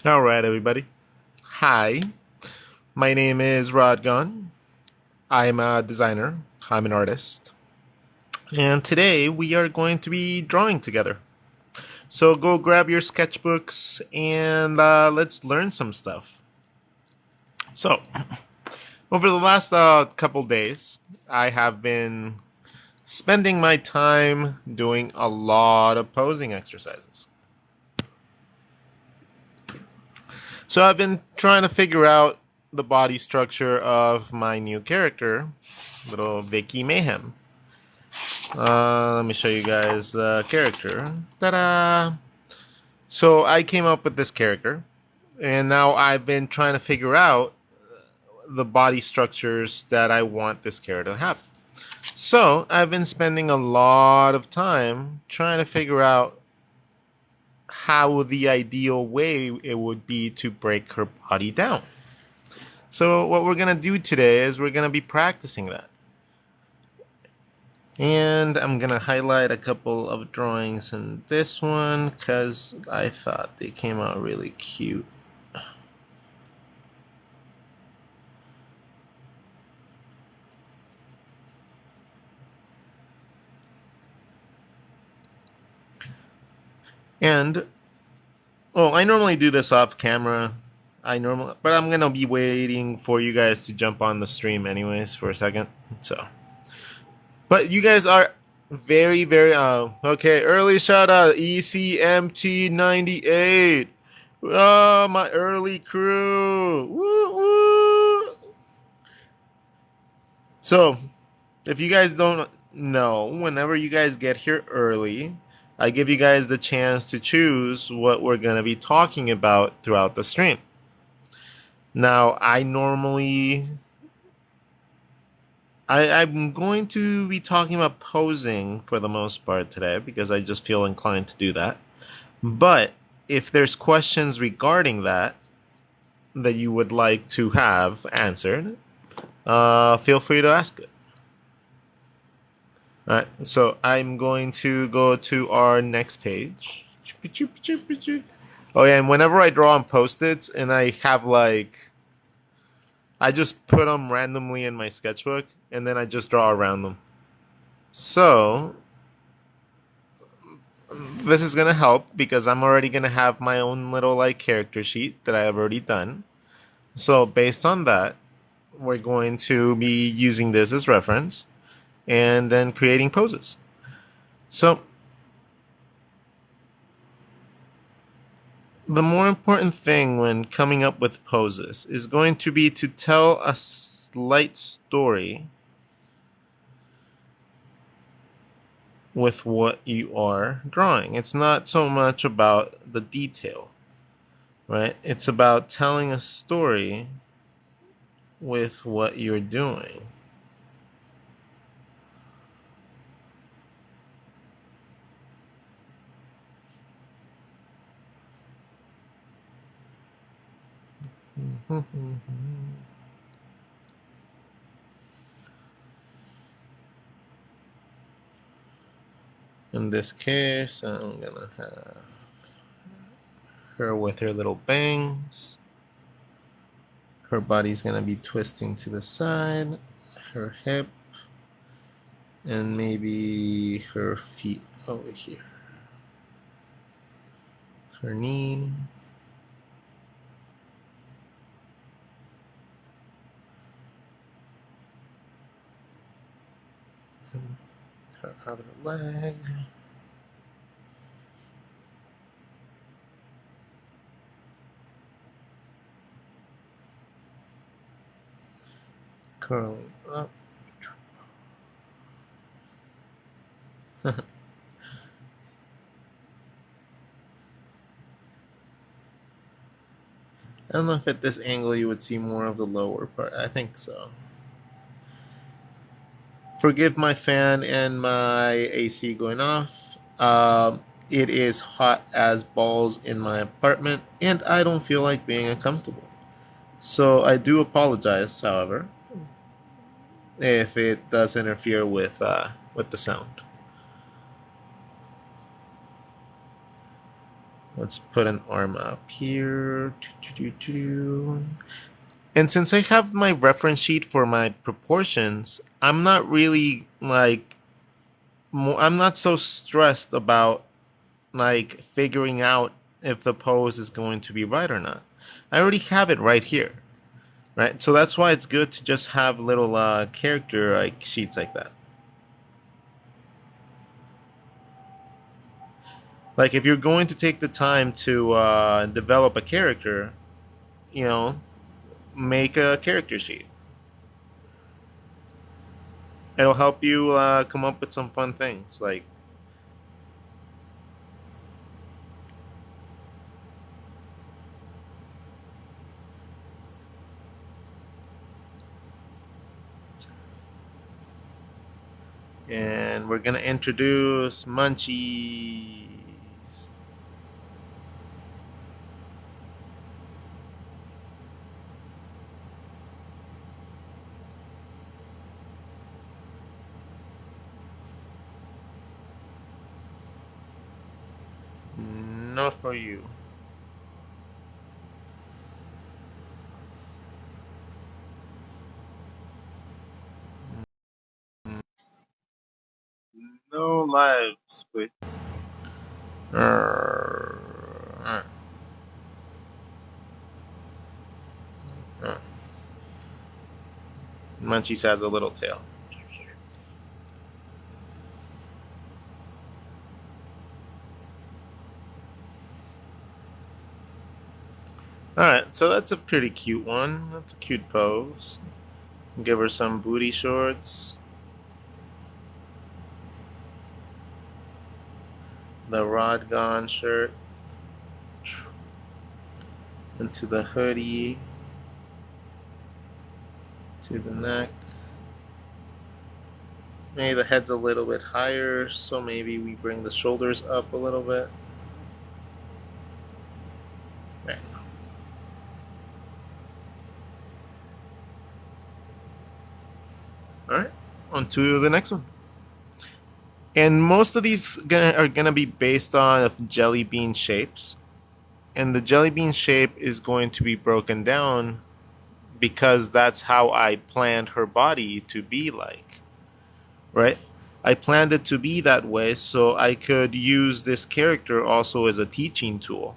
All right, everybody. Hi, my name is Rodgon. I'm a designer, I'm an artist, and today we are going to be drawing together. So go grab your sketchbooks and let's learn some stuff. So, over the last couple days, I have been spending my time doing a lot of posing exercises. So, I've been trying to figure out the body structure of my new character, little Vicky Mayhem. Let me show you guys the character. Ta-da! So I came up with this character, and now I've been trying to figure out the body structures that I want this character to have. So I've been spending a lot of time trying to figure out how the ideal way it would be to break her body down. So what we're gonna do today is we're gonna be practicing that. And I'm gonna highlight a couple of drawings in this one because I thought they came out really cute. And I normally do this off camera. But I'm gonna be waiting for you guys to jump on the stream anyways for a second. But you guys are very, very okay. Early shout out ECMT98. Oh, my early crew. Woo woo. So, if you guys don't know, whenever you guys get here early, I give you guys the chance to choose what we're going to be talking about throughout the stream. Now, I'm going to be talking about posing for the most part today because I just feel inclined to do that. But if there's questions regarding that you would like to have answered, feel free to ask it. All right, so I'm going to go to our next page. Oh yeah, and whenever I draw on Post-its and I have I just put them randomly in my sketchbook and then I just draw around them. So this is gonna help because I'm already gonna have my own little character sheet that I have already done. So based on that, we're going to be using this as reference and then creating poses. So the more important thing when coming up with poses is going to be to tell a slight story with what you are drawing. It's not so much about the detail, right? It's about telling a story with what you're doing. In this case, I'm gonna have her with her little bangs. Her body's gonna be twisting to the side, her hip, and maybe her feet over here. Her knee. And her other leg. Curling up. I don't know if at this angle you would see more of the lower part. I think so. Forgive my fan and my AC going off. It is hot as balls in my apartment, and I don't feel like being uncomfortable. So I do apologize, however, if it does interfere with the sound. Let's put an arm up here. And since I have my reference sheet for my proportions, I'm not really like, I'm not so stressed about like figuring out if the pose is going to be right or not. I already have it right here, right? So that's why it's good to just have little character like sheets like that. Like if you're going to take the time to develop a character, you know, make a character sheet. It'll help you come up with some fun things. Like, and we're gonna introduce Munchies. Not for you. No lives, please. Munchies has a little tail. Alright, so that's a pretty cute one. That's a cute pose. Give her some booty shorts. The Rod Gone shirt. Into the hoodie. To the neck. Maybe the head's a little bit higher, so maybe we bring the shoulders up a little bit. There. Alright, on to the next one. And most of these are going to be based on jelly bean shapes. And the jelly bean shape is going to be broken down because that's how I planned her body to be like, right? I planned it to be that way so I could use this character also as a teaching tool.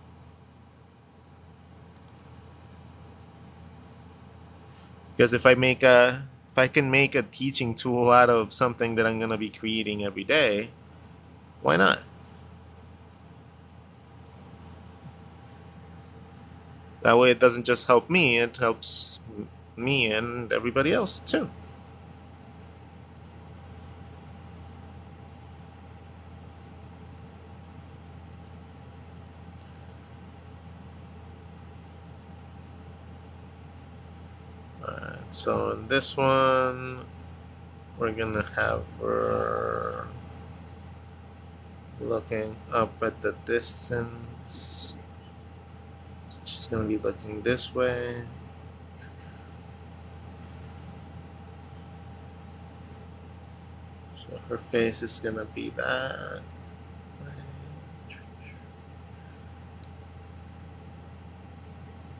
Because if I can make a teaching tool out of something that I'm going to be creating every day, why not? That way it doesn't just help me, it helps me and everybody else too. Alright, so in this one, we're gonna have her looking up at the distance. She's gonna be looking this way. So her face is gonna be that way.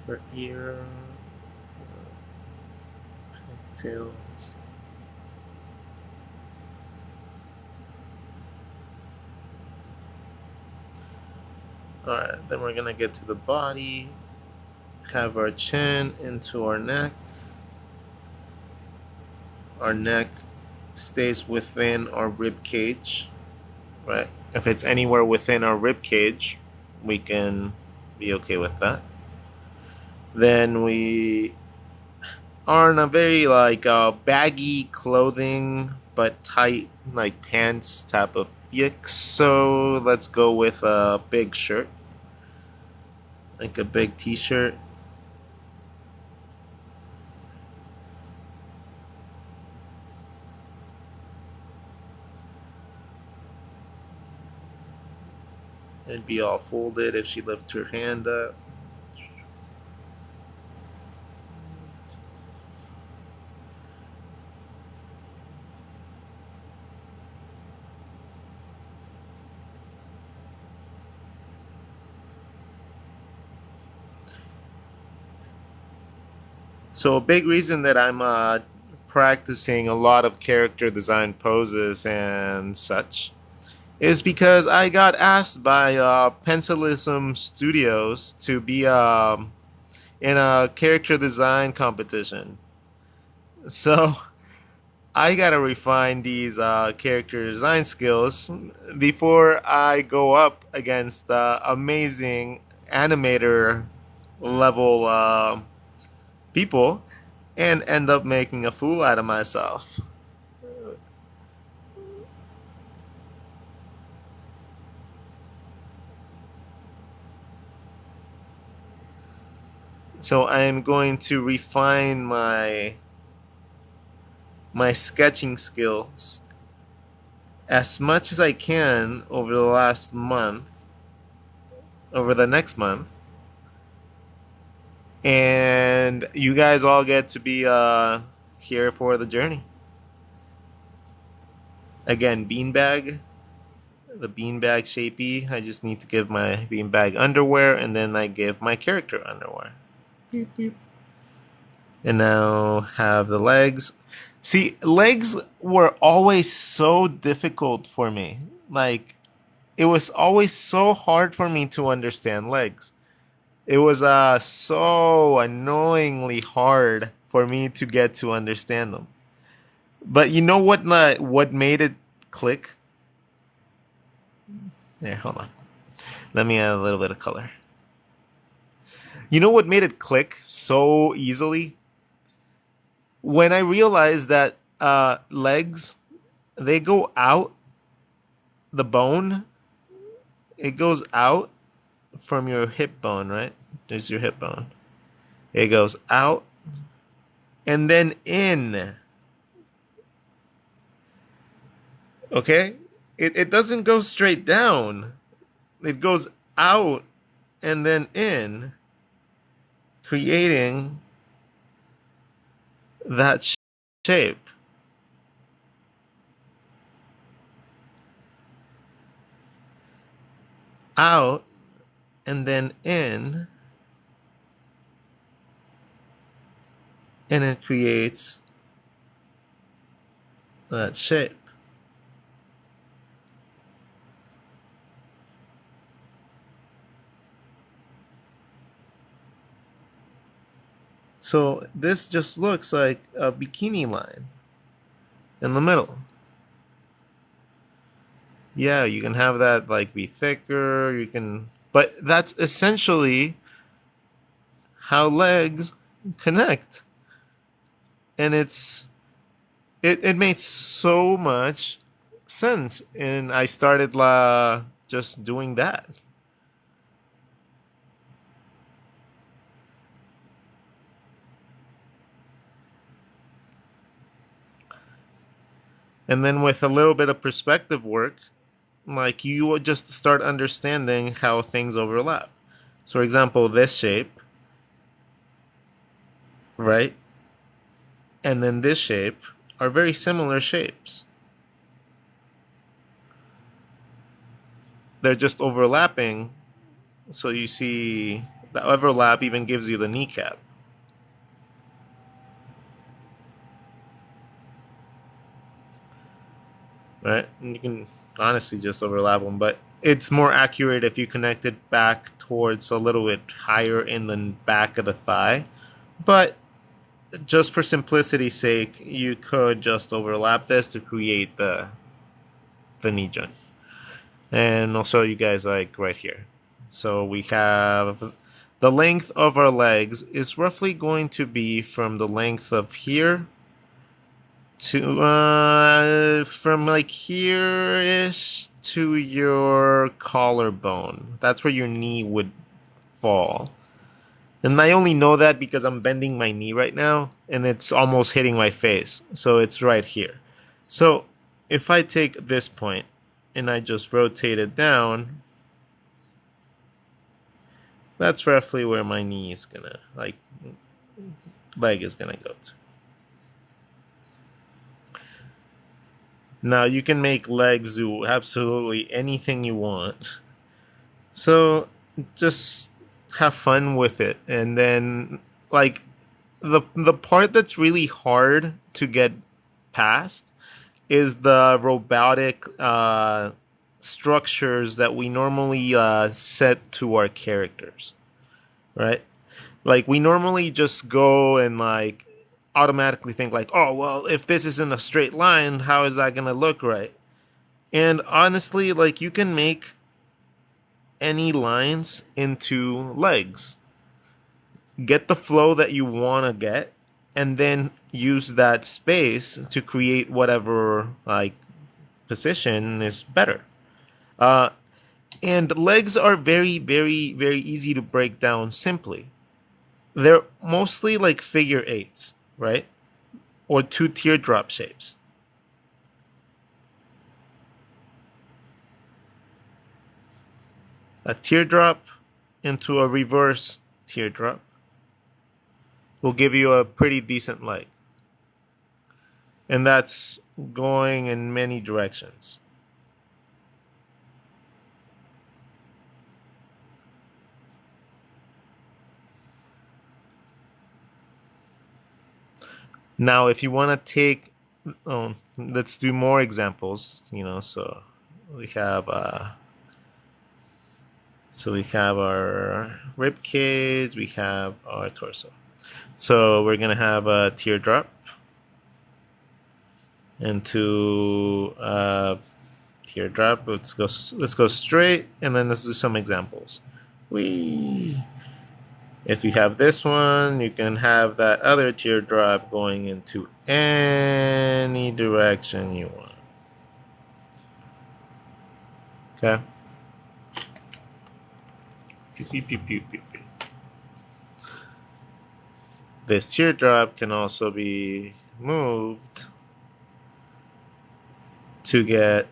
Her ear, tails. Alright, then we're gonna get to the body. Have our chin into our neck. Our neck stays within our rib cage, right? If it's anywhere within our rib cage, we can be okay with that. Then we are in a very like baggy clothing but tight like pants type of fix. So let's go with a big shirt, like a big t-shirt. It'd be all folded if she lifts her hand up. So a big reason that I'm practicing a lot of character design poses and such is because I got asked by Pencilism Studios to be in a character design competition. So I gotta refine these character design skills before I go up against amazing animator level people and end up making a fool out of myself. So I am going to refine my sketching skills as much as I can over the last month, over the next month, and you guys all get to be here for the journey. Again, beanbag, the beanbag shapey. I just need to give my beanbag underwear, and then I give my character underwear. Beep, beep. And now have the legs. See, legs were always so difficult for me. Like, it was always so hard for me to understand legs. It was so annoyingly hard for me to get to understand them. But you know what made it click? There, hold on. Let me add a little bit of color. You know what made it click so easily? When I realized that legs, they go out the bone. It goes out from your hip bone, right? There's your hip bone. It goes out and then in. Okay? It doesn't go straight down. It goes out and then in, creating that shape. Out and then in, and it creates that shape. So this just looks like a bikini line in the middle. Yeah, you can have that like be thicker, you can, but that's essentially how legs connect. And it made so much sense, and I started just doing that. And then with a little bit of perspective work, like you would just start understanding how things overlap. So for example, this shape, right? And then this shape are very similar shapes. They're just overlapping. So you see the overlap even gives you the kneecap. Right? And you can honestly just overlap them, but it's more accurate if you connect it back towards a little bit higher in the back of the thigh. But just for simplicity's sake, you could just overlap this to create the knee joint. And I'll show you guys like right here. So we have the length of our legs is roughly going to be from the length of here to from like here-ish to your collarbone. That's where your knee would fall. And I only know that because I'm bending my knee right now and it's almost hitting my face. So it's right here. So if I take this point and I just rotate it down, that's roughly where my knee is gonna, like, leg is gonna go to. Now you can make legs do absolutely anything you want. So just have fun with it. And then, like, the part that's really hard to get past is the robotic structures that we normally set to our characters, right? Like we normally just go and like automatically think like, oh well, if this is in a straight line, how is that gonna look right? And honestly, like you can make any lines into legs. Get the flow that you want to get, and then use that space to create whatever like position is better. Uh, and legs are very, very, very easy to break down simply. They're mostly like figure eights, right? Or two teardrop shapes. A teardrop into a reverse teardrop will give you a pretty decent leg. And that's going in many directions. Now, if you want to take, let's do more examples. So we have, we have our rib cage, we have our torso. So we're gonna have a teardrop into teardrop. Let's go straight, and then let's do some examples. If you have this one, you can have that other teardrop going into any direction you want. Okay. Pew, pew, pew, pew, pew, pew. This teardrop can also be moved to get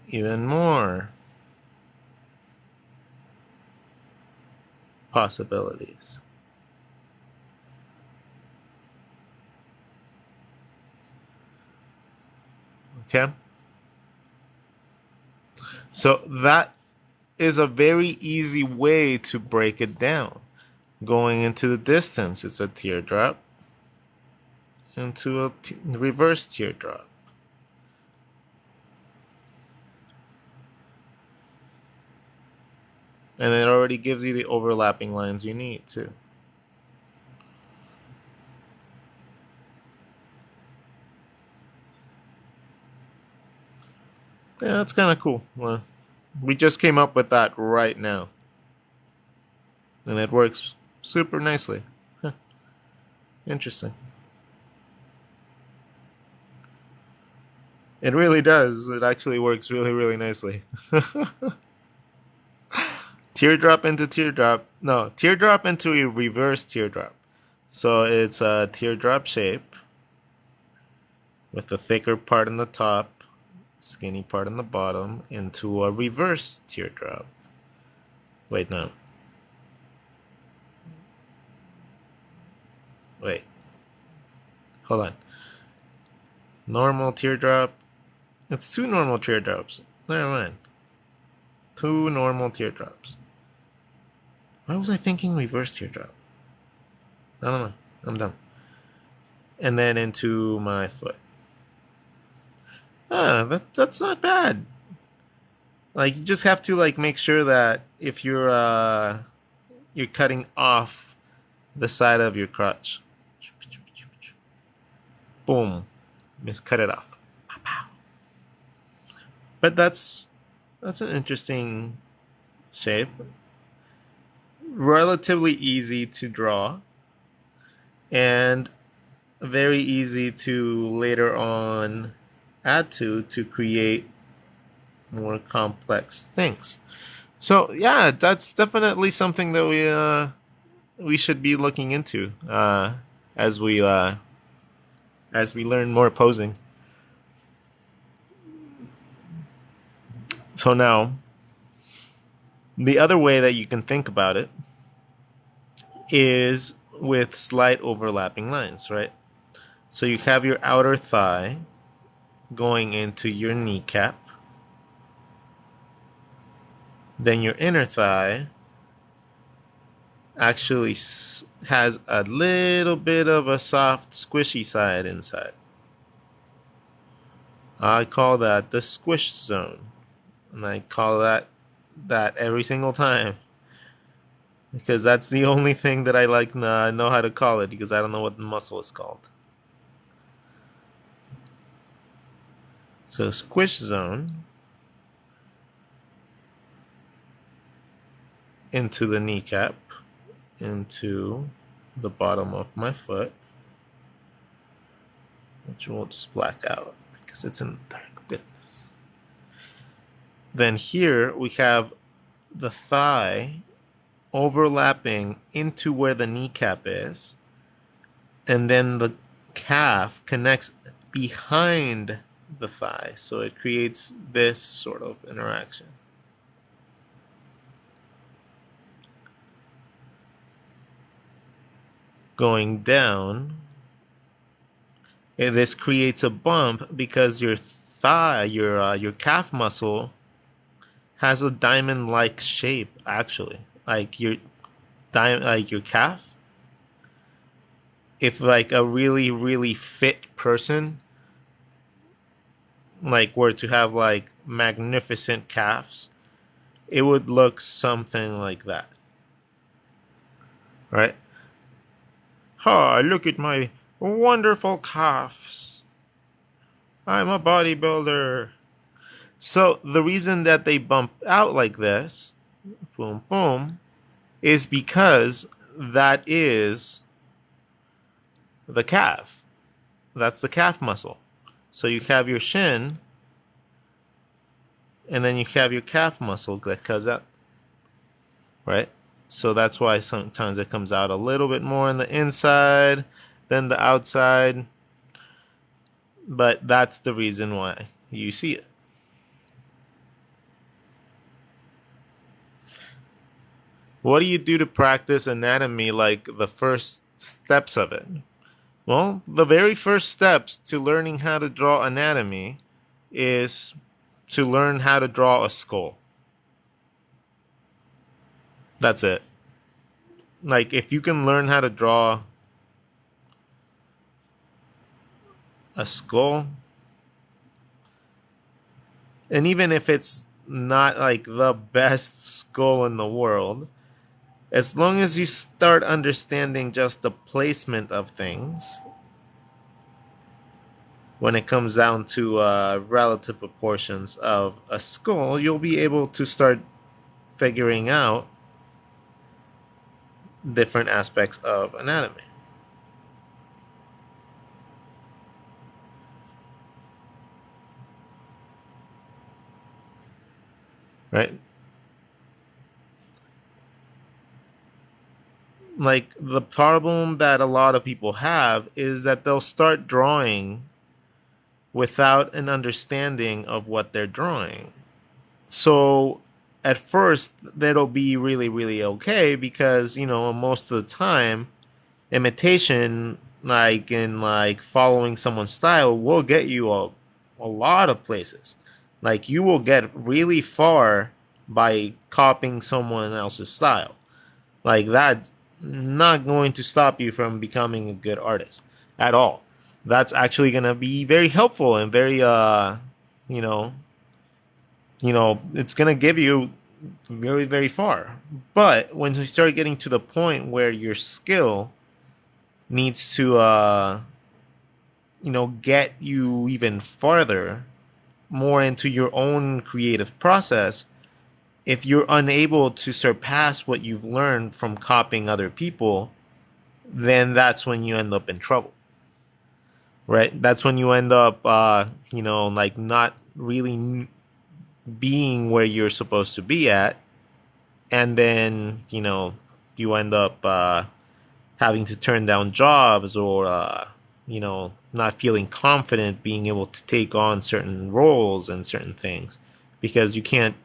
even more possibilities. Okay? So that is a very easy way to break it down. Going into the distance, it's a teardrop into a reverse teardrop. And it already gives you the overlapping lines you need too. Yeah, that's kind of cool. Well, we just came up with that right now. And it works super nicely. Huh. Interesting. It really does. It actually works really, really nicely. Teardrop into teardrop. No, teardrop into a reverse teardrop. So it's a teardrop shape with the thicker part on the top, skinny part on the bottom, into a reverse teardrop. Wait, no. Wait. Hold on. Normal teardrop. It's two normal teardrops. Never mind. Two normal teardrops. Why was I thinking reverse teardrop? I don't know. I'm dumb. And then into my foot. That's not bad. Like you just have to like make sure that if you're cutting off the side of your crotch. Boom. Just cut it off. But that's an interesting shape. Relatively easy to draw. And very easy to later on add to create more complex things. So yeah, that's definitely something that we should be looking into as we learn more posing. So now, the other way that you can think about it is with slight overlapping lines, right? So you have your outer thigh going into your kneecap, then your inner thigh actually has a little bit of a soft, squishy side inside. I call that the squish zone, and I call that every single time because that's the only thing that I like know how to call it because I don't know what the muscle is called. So squish zone into the kneecap, into the bottom of my foot, which we'll just black out because it's in the dark depths. Then here we have the thigh overlapping into where the kneecap is, and then the calf connects behind the thigh, so it creates this sort of interaction. Going down, this creates a bump because your thigh, your calf muscle, has a diamond-like shape. Actually, like like your calf. If like a really really fit person like were to have like magnificent calves, it would look something like that, right? Oh, look at my wonderful calves. I'm a bodybuilder. So the reason that they bump out like this, boom, boom, is because that is the calf. That's the calf muscle. So you have your shin, and then you have your calf muscle that comes out, right? So that's why sometimes it comes out a little bit more on the inside than the outside. But that's the reason why you see it. What do you do to practice anatomy, like the first steps of it? Well, the very first steps to learning how to draw anatomy is to learn how to draw a skull. That's it. Like, if you can learn how to draw a skull, and even if it's not like the best skull in the world, as long as you start understanding just the placement of things when it comes down to relative proportions of a skull, you'll be able to start figuring out different aspects of anatomy. Right? Like the problem that a lot of people have is that they'll start drawing without an understanding of what they're drawing. So at first, that'll be really, really okay because, most of the time, imitation, like in like following someone's style, will get you a lot of places. Like you will get really far by copying someone else's style. Like that's not going to stop you from becoming a good artist at all. That's actually going to be very helpful and very you know, it's going to give you very very far. But when you start getting to the point where your skill needs to get you even farther more into your own creative process, if you're unable to surpass what you've learned from copying other people, then that's when you end up in trouble, right? That's when you end up like not really being where you're supposed to be at, and then you end up having to turn down jobs or not feeling confident being able to take on certain roles and certain things because you can't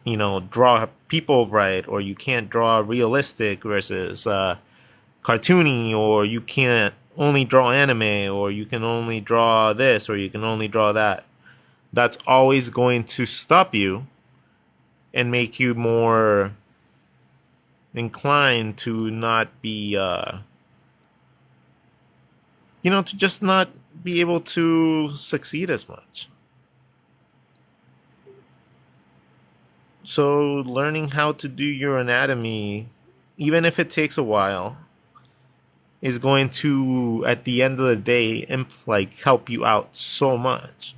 draw people right, or you can't draw realistic versus cartoony, or you can't only draw anime, or you can only draw this, or you can only draw that. That's always going to stop you and make you more inclined to not be, to just not be able to succeed as much. So learning how to do your anatomy, even if it takes a while, is going to, at the end of the day, help you out so much.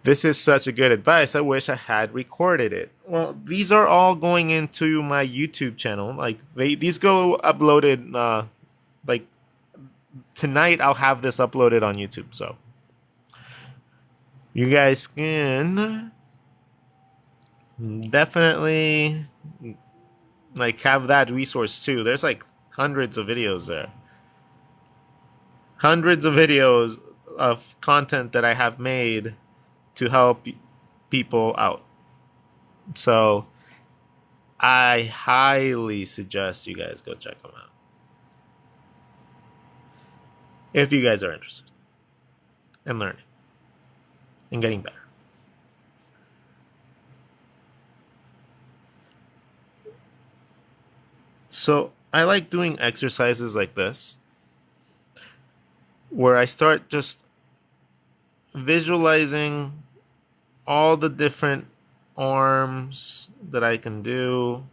This is such a good advice. I wish I had recorded it. Well, these are all going into my YouTube channel. These go uploaded. Like tonight, I'll have this uploaded on YouTube. So you guys can definitely have that resource too. There's hundreds of videos there. Hundreds of videos of content that I have made to help people out. So I highly suggest you guys go check them out if you guys are interested in learning and getting better. So I like doing exercises like this where I start just visualizing all the different arms that I can do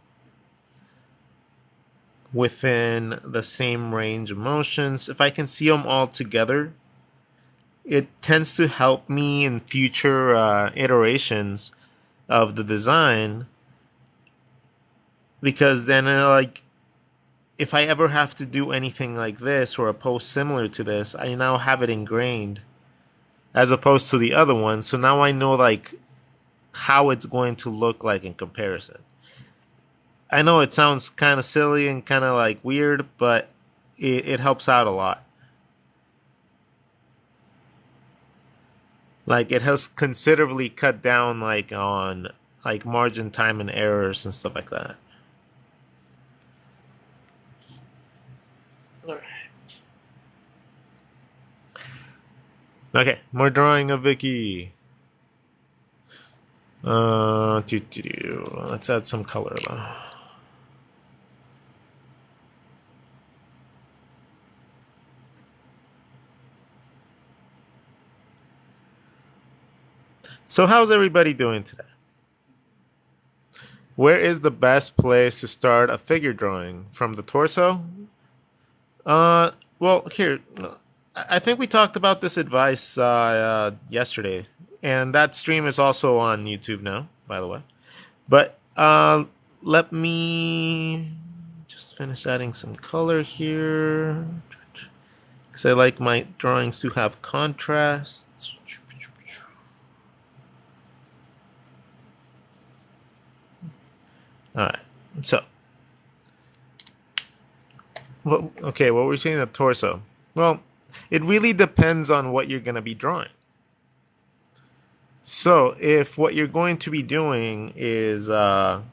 within the same range of motions. If I can see them all together, it tends to help me in future iterations of the design, because then if I ever have to do anything like this or a pose similar to this, I now have it ingrained as opposed to the other one. So now I know how it's going to look like in comparison. I know it sounds kind of silly and kind of weird, but it helps out a lot. It has considerably cut down on margin, time, and errors and stuff like that. All right. Okay, more drawing of Vicky. Let's add some color though. So how's everybody doing today? Where is the best place to start a figure drawing? From the torso? Well, here, I think we talked about this advice yesterday, and that stream is also on YouTube now, by the way. But let me just finish adding some color here, because I like my drawings to have contrast. All right, so what were we saying? The torso. Well, it really depends on what you're going to be drawing. So if what you're going to be doing is more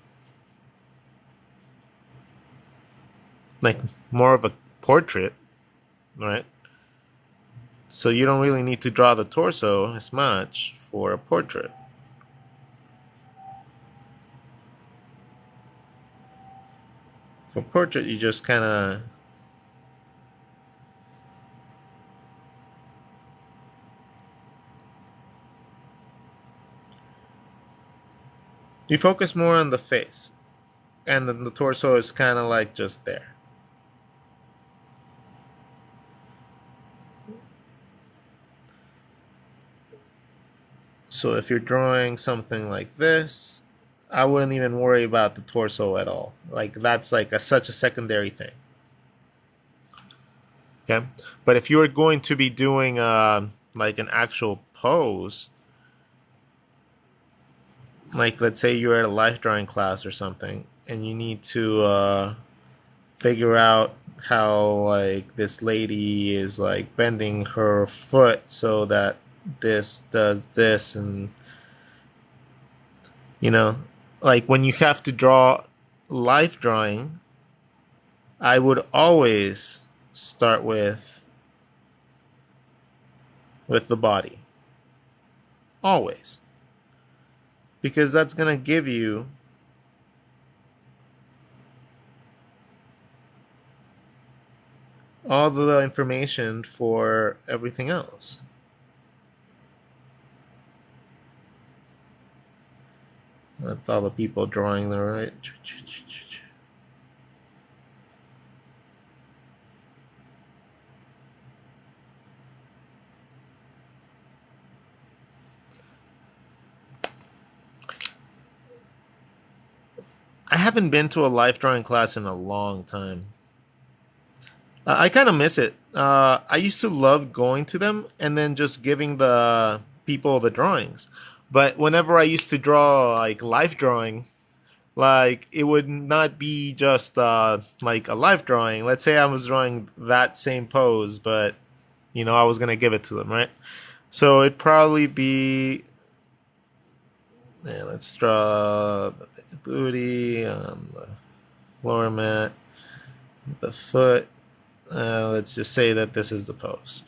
of a portrait, right? So you don't really need to draw the torso as much for a portrait. For portrait, you just kind of you focus more on the face, and then the torso is kind of just there. So if you're drawing something like this, I wouldn't even worry about the torso at all. That's such a secondary thing. Okay, but if you're going to be doing an actual pose, let's say you're at a life drawing class or something, and you need to figure out how this lady is bending her foot so that this does this, and when you have to draw life drawing, I would always start with the body. always, because that's going to give you all the information for everything else. That's all the people drawing the right. I haven't been to a life drawing class in a long time. I kind of miss it. I used to love going to them and then just giving the people the drawings. But whenever I used to draw like life drawing, like it would not be just like a life drawing. Let's say I was drawing that same pose, but I was gonna give it to them, right? So it'd probably be, yeah, let's draw the booty on the floor mat, the foot. Let's just say that this is the pose.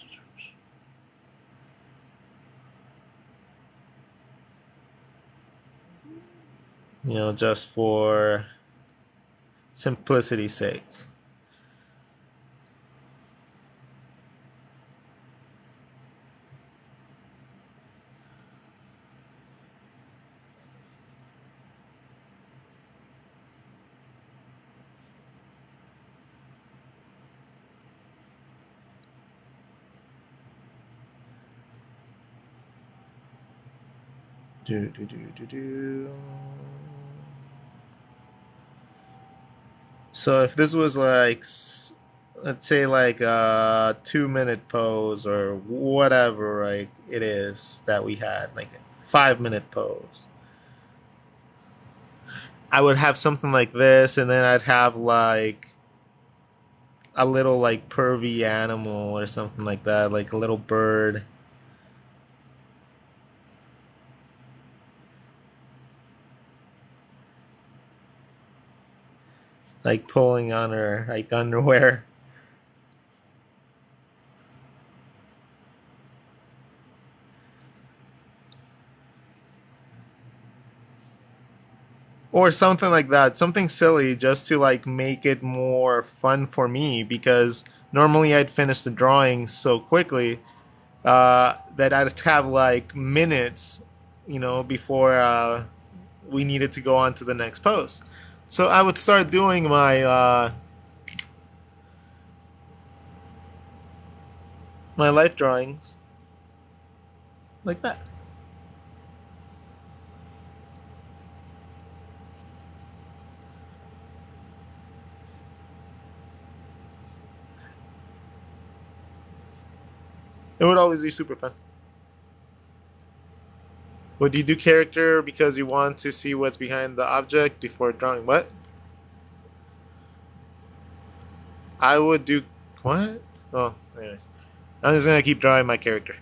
Just for simplicity's sake. So if this was like, let's say like a 2 minute pose or whatever, like it is that we had, like a 5 minute pose, I would have something like this, and then I'd have like a little like pervy animal or something like that, like a little bird. Like pulling on her like underwear. Or something like that, something silly just to like make it more fun for me, because normally I'd finish the drawing so quickly that I'd have like minutes, before we needed to go on to the next post. So I would start doing my life drawings like that. It would always be super fun. Would you do character because you want to see what's behind the object before drawing what? I would do what? Oh, anyways. I'm just gonna keep drawing my character.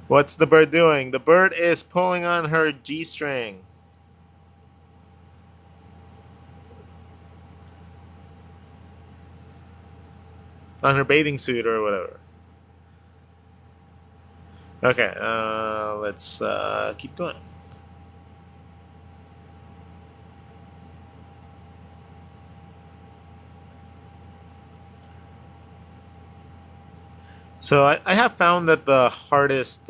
What's the bird doing? The bird is pulling on her G string. On her bathing suit or whatever. Okay, let's keep going. So I have found that the hardest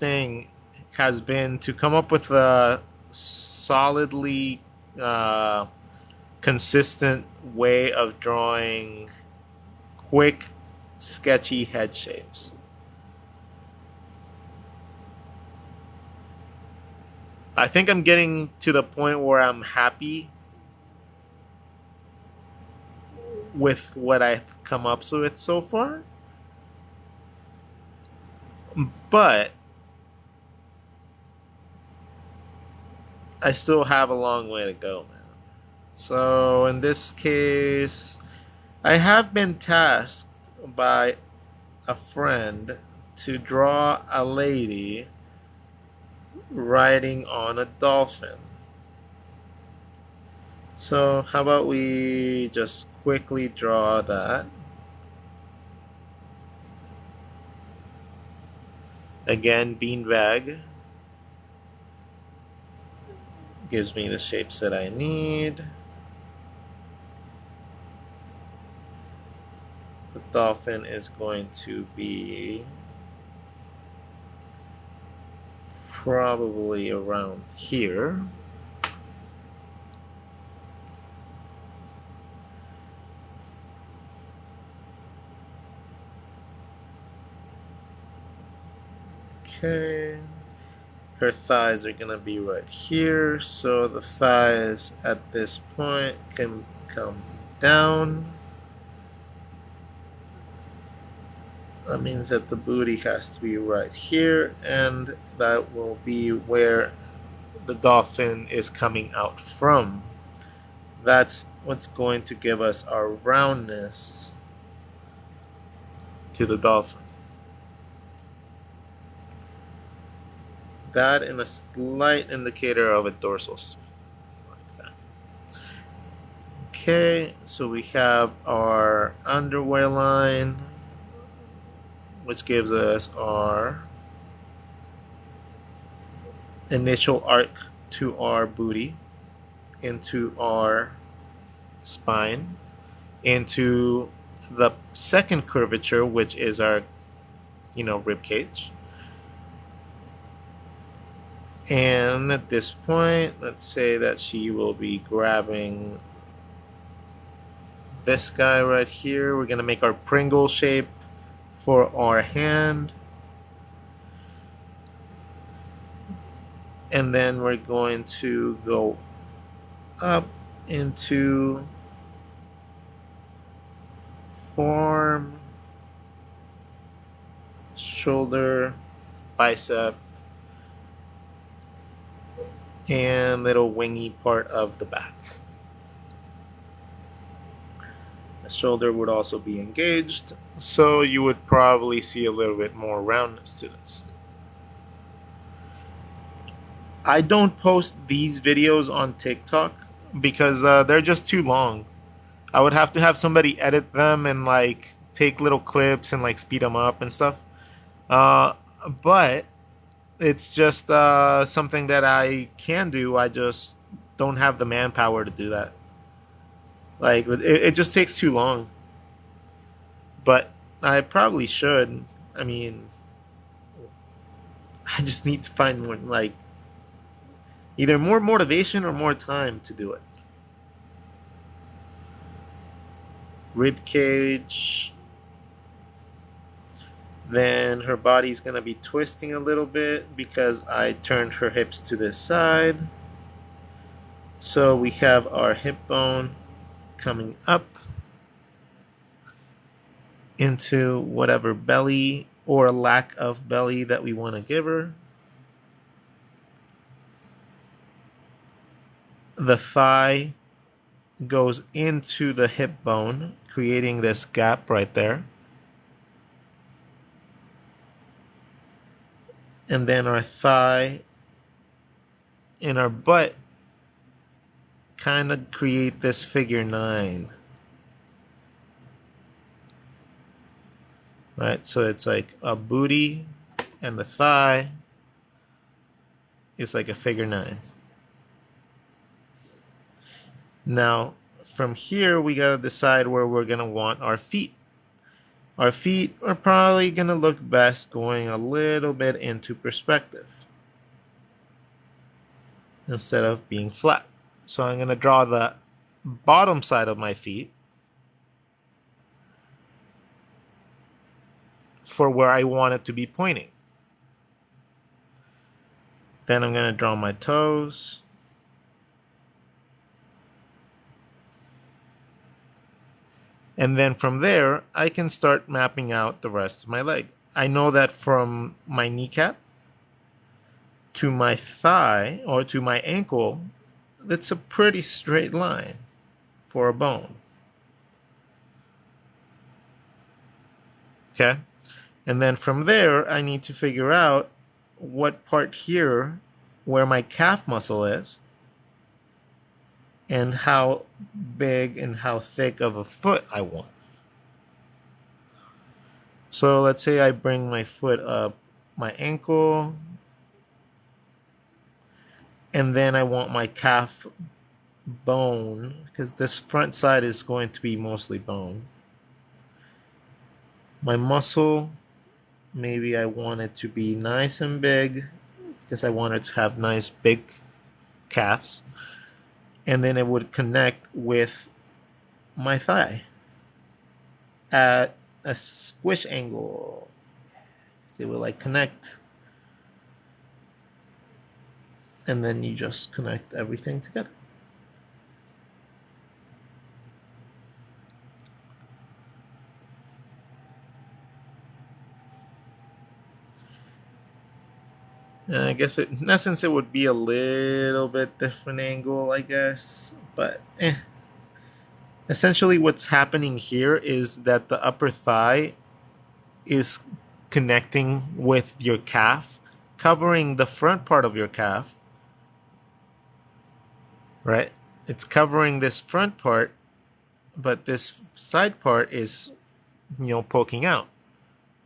thing has been to come up with a solidly uh, consistent way of drawing quick, sketchy head shapes. I think I'm getting to the point where I'm happy with what I've come up with so far, but I still have a long way to go, man. So in this case, I have been tasked by a friend to draw a lady riding on a dolphin. So how about we just quickly draw that? Again, beanbag gives me the shapes that I need. The dolphin is going to be probably around here. Okay. Her thighs are going to be right here, so the thighs at this point can come down. That means that the booty has to be right here, and that will be where the dolphin is coming out from. That's what's going to give us our roundness to the dolphin. That and a slight indicator of a dorsal spine, like that. Okay, so we have our underwear line, which gives us our initial arc to our booty, into our spine, into the second curvature, which is our, rib cage. And at this point, let's say that she will be grabbing this guy right here. We're going to make our Pringle shape for our hand. And then we're going to go up into forearm, shoulder, bicep, and little wingy part of the back. The shoulder would also be engaged, so you would probably see a little bit more roundness to this. I don't post these videos on TikTok because they're just too long. I would have to have somebody edit them and like take little clips and like speed them up and stuff. But it's just something that I can do. I just don't have the manpower to do that. Like it just takes too long. But I probably should. I mean, I just need to find more, like, either more motivation or more time to do it. Rib cage. Then her body's going to be twisting a little bit because I turned her hips to this side. So we have our hip bone coming up into whatever belly or lack of belly that we want to give her. The thigh goes into the hip bone, creating this gap right there. And then our thigh and our butt kind of create this figure 9. Right, so it's like a booty and the thigh is like a figure 9. Now, from here, we got to decide where we're going to want our feet. Our feet are probably going to look best going a little bit into perspective instead of being flat. So I'm going to draw the bottom side of my feet for where I want it to be pointing. Then I'm going to draw my toes. And then from there, I can start mapping out the rest of my leg. I know that from my kneecap to my thigh or to my ankle, that's a pretty straight line for a bone. Okay? And then from there, I need to figure out what part here where my calf muscle is and how big and how thick of a foot I want. So let's say I bring my foot up my ankle, and then I want my calf bone, because this front side is going to be mostly bone. My muscle, maybe I want it to be nice and big, because I want it to have nice big calves. And then it would connect with my thigh at a squish angle. They will like connect, and then you just connect everything together. And I guess in essence it would be a little bit different angle, I guess, but essentially what's happening here is that the upper thigh is connecting with your calf, covering the front part of your calf, right? It's covering this front part, but this side part is, poking out.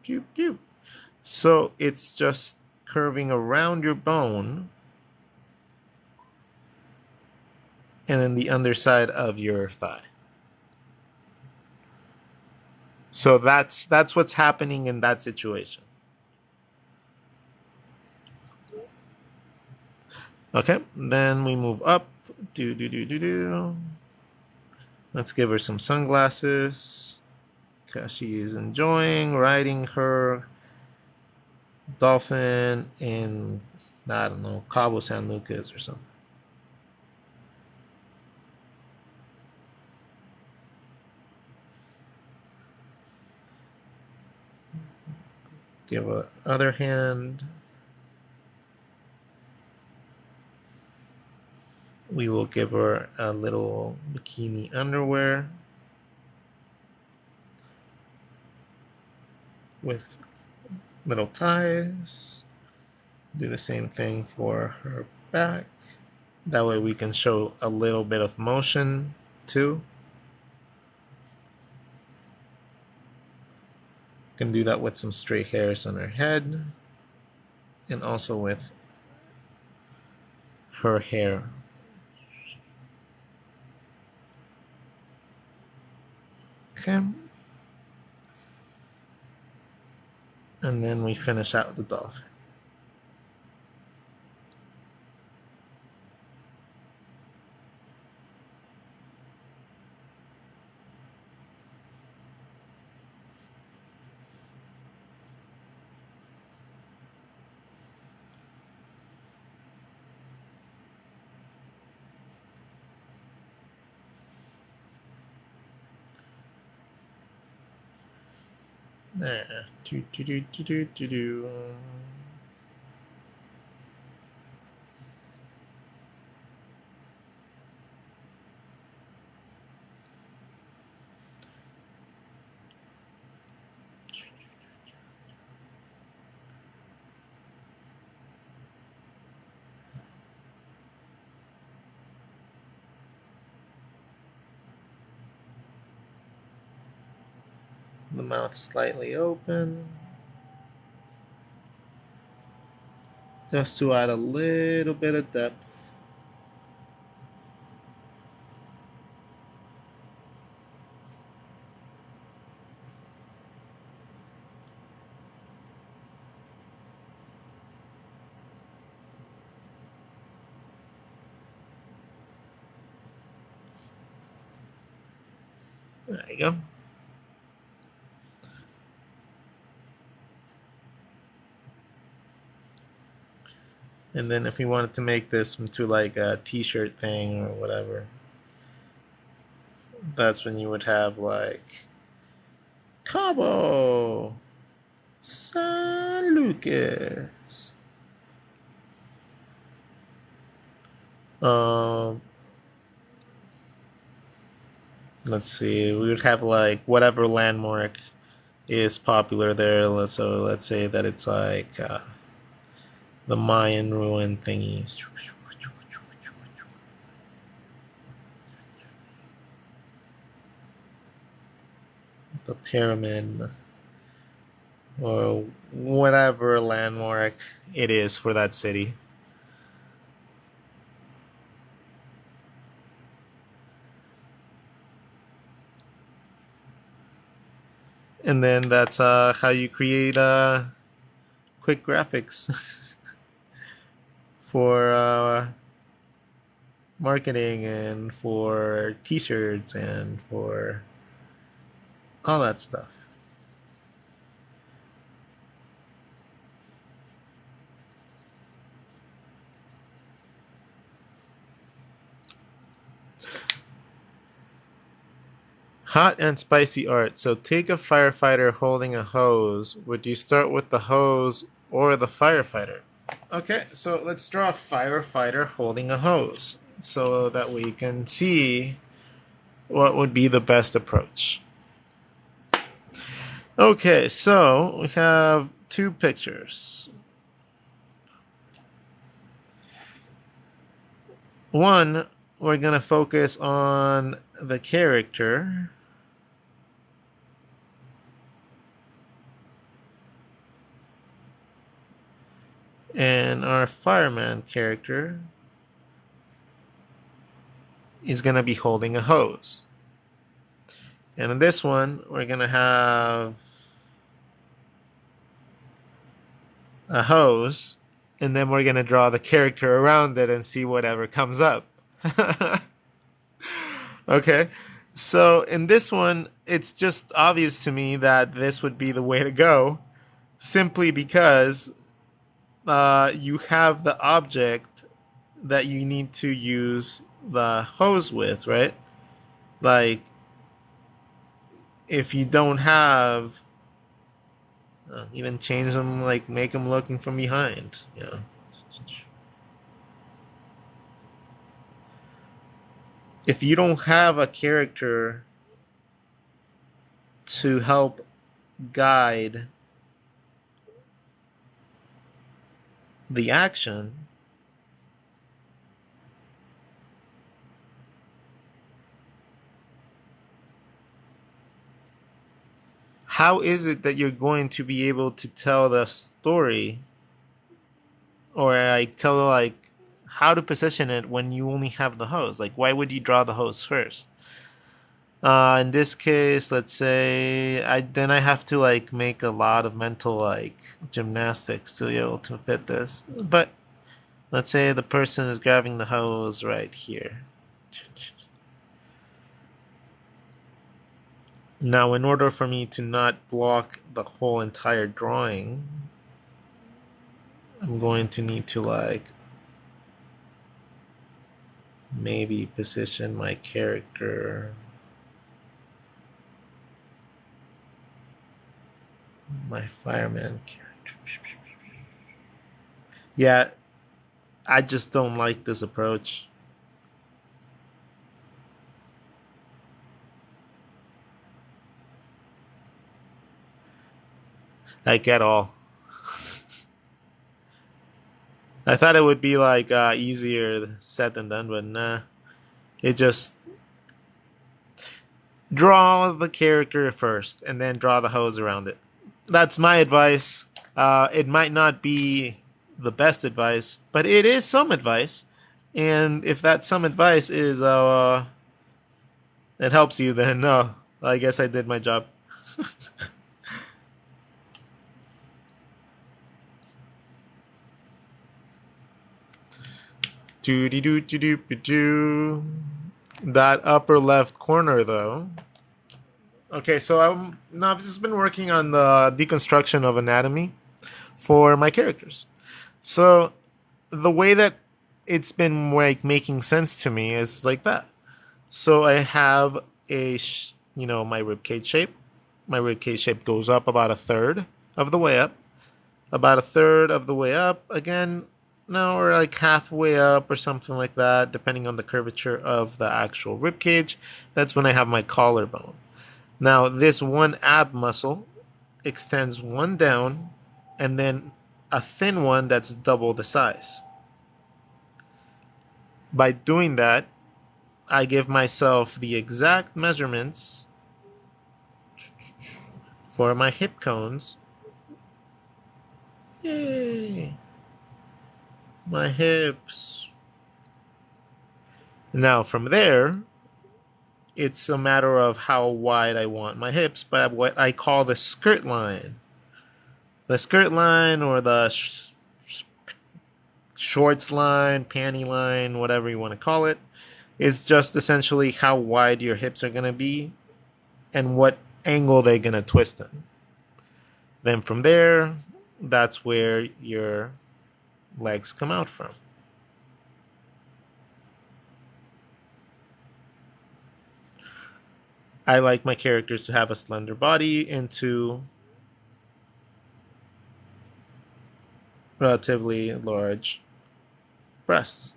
Pew, pew. So it's just curving around your bone and then the underside of your thigh. So that's what's happening in that situation. Okay, then we move up. Let's give her some sunglasses, because she is enjoying riding her Dolphin in, I don't know, Cabo San Lucas or something. Give her other hand. We will give her a little bikini underwear with little ties. Do the same thing for her back. That way we can show a little bit of motion too. Can do that with some straight hairs on her head and also with her hair. Okay. And then we finish out the dolphin. There. The mouth slightly open, just to add a little bit of depth. There you go. And then if we wanted to make this into like a t-shirt thing or whatever, that's when you would have like Cabo San Lucas. Um, let's see. We would have like whatever landmark is popular there. So let's say that it's like the Mayan ruin thingies. The pyramid. or whatever landmark it is for that city. And then that's how you create quick graphics for marketing and for t-shirts and for all that stuff. Hot and spicy art. So take a firefighter holding a hose. Would you start with the hose or the firefighter? Okay, so let's draw a firefighter holding a hose so that we can see what would be the best approach. Okay, so we have two pictures. One, we're going to focus on the character. And our fireman character is going to be holding a hose. And in this one, we're going to have a hose, and then we're going to draw the character around it and see whatever comes up. Okay, so in this one, it's just obvious to me that this would be the way to go, simply because you have the object that you need to use the hose with, right? Like, if you don't have, even change them, like make them looking from behind, yeah. If you don't have a character to help guide the action, how is it that you're going to be able to tell the story, or like tell like how to position it when you only have the hose? Like, why would you draw the hose first? In this case, let's say I have to like make a lot of mental like gymnastics to be able to fit this. But let's say the person is grabbing the hose right here. Now, in order for me to not block the whole entire drawing, I'm going to need to like maybe position my character, my fireman character. Yeah, I just don't like this approach. Like at all. I thought it would be like easier said than done, but nah. It just draw the character first and then draw the hose around it. That's my advice. It might not be the best advice, but it is some advice. And if that some advice is it helps you, then no, I guess I did my job. That upper left corner, though. Okay, so I've just been working on the deconstruction of anatomy for my characters. So the way that it's been like making sense to me is like that. So I have my rib cage shape. My rib cage shape goes up about a third of the way up. About a third of the way up again. No, or like halfway up or something like that, depending on the curvature of the actual rib cage. That's when I have my collarbone. Now, this one ab muscle extends one down and then a thin one that's double the size. By doing that, I give myself the exact measurements for my hip cones Yay! My hips. Now from there, it's a matter of how wide I want my hips, but what I call the skirt line. The skirt line or the shorts line, panty line, whatever you want to call it, is just essentially how wide your hips are going to be and what angle they're going to twist in. Then from there, that's where your legs come out from. I like my characters to have a slender body and to relatively large breasts.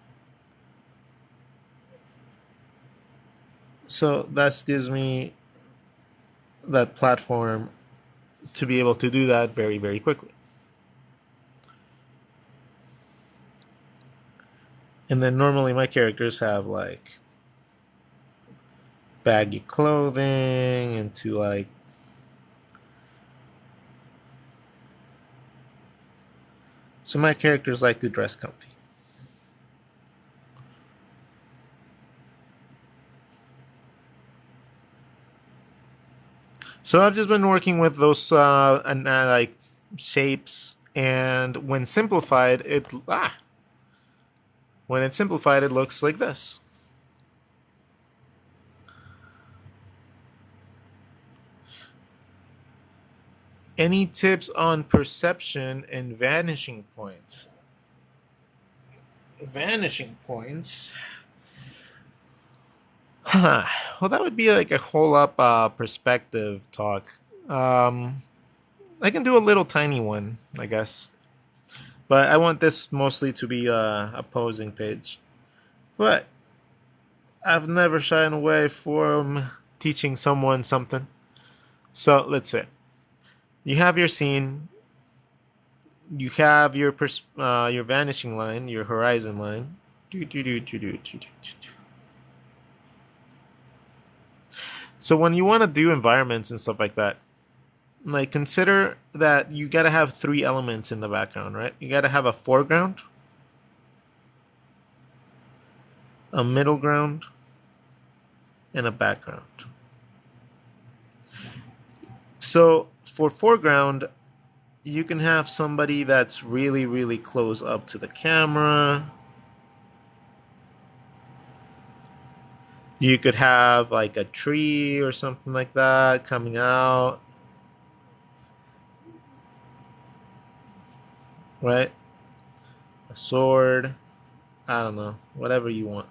So that gives me that platform to be able to do that very, very quickly. And then normally my characters have like baggy clothing into like so my characters like to dress comfy. So I've just been working with those like shapes, and when simplified, it looks like this. Any tips on perception and vanishing points? Vanishing points. Well, that would be like a whole up perspective talk. Um, I can do a little tiny one, I guess. But I want this mostly to be a posing page. But I've never shied away from teaching someone something. So let's say you have your scene, you have your vanishing line, your horizon line. So when you want to do environments and stuff like that, like consider that you got to have three elements in the background, right? You got to have a foreground, a middle ground, and a background. So for foreground, you can have somebody that's really, really close up to the camera. You could have like a tree or something like that coming out, right? A sword. I don't know, whatever you want.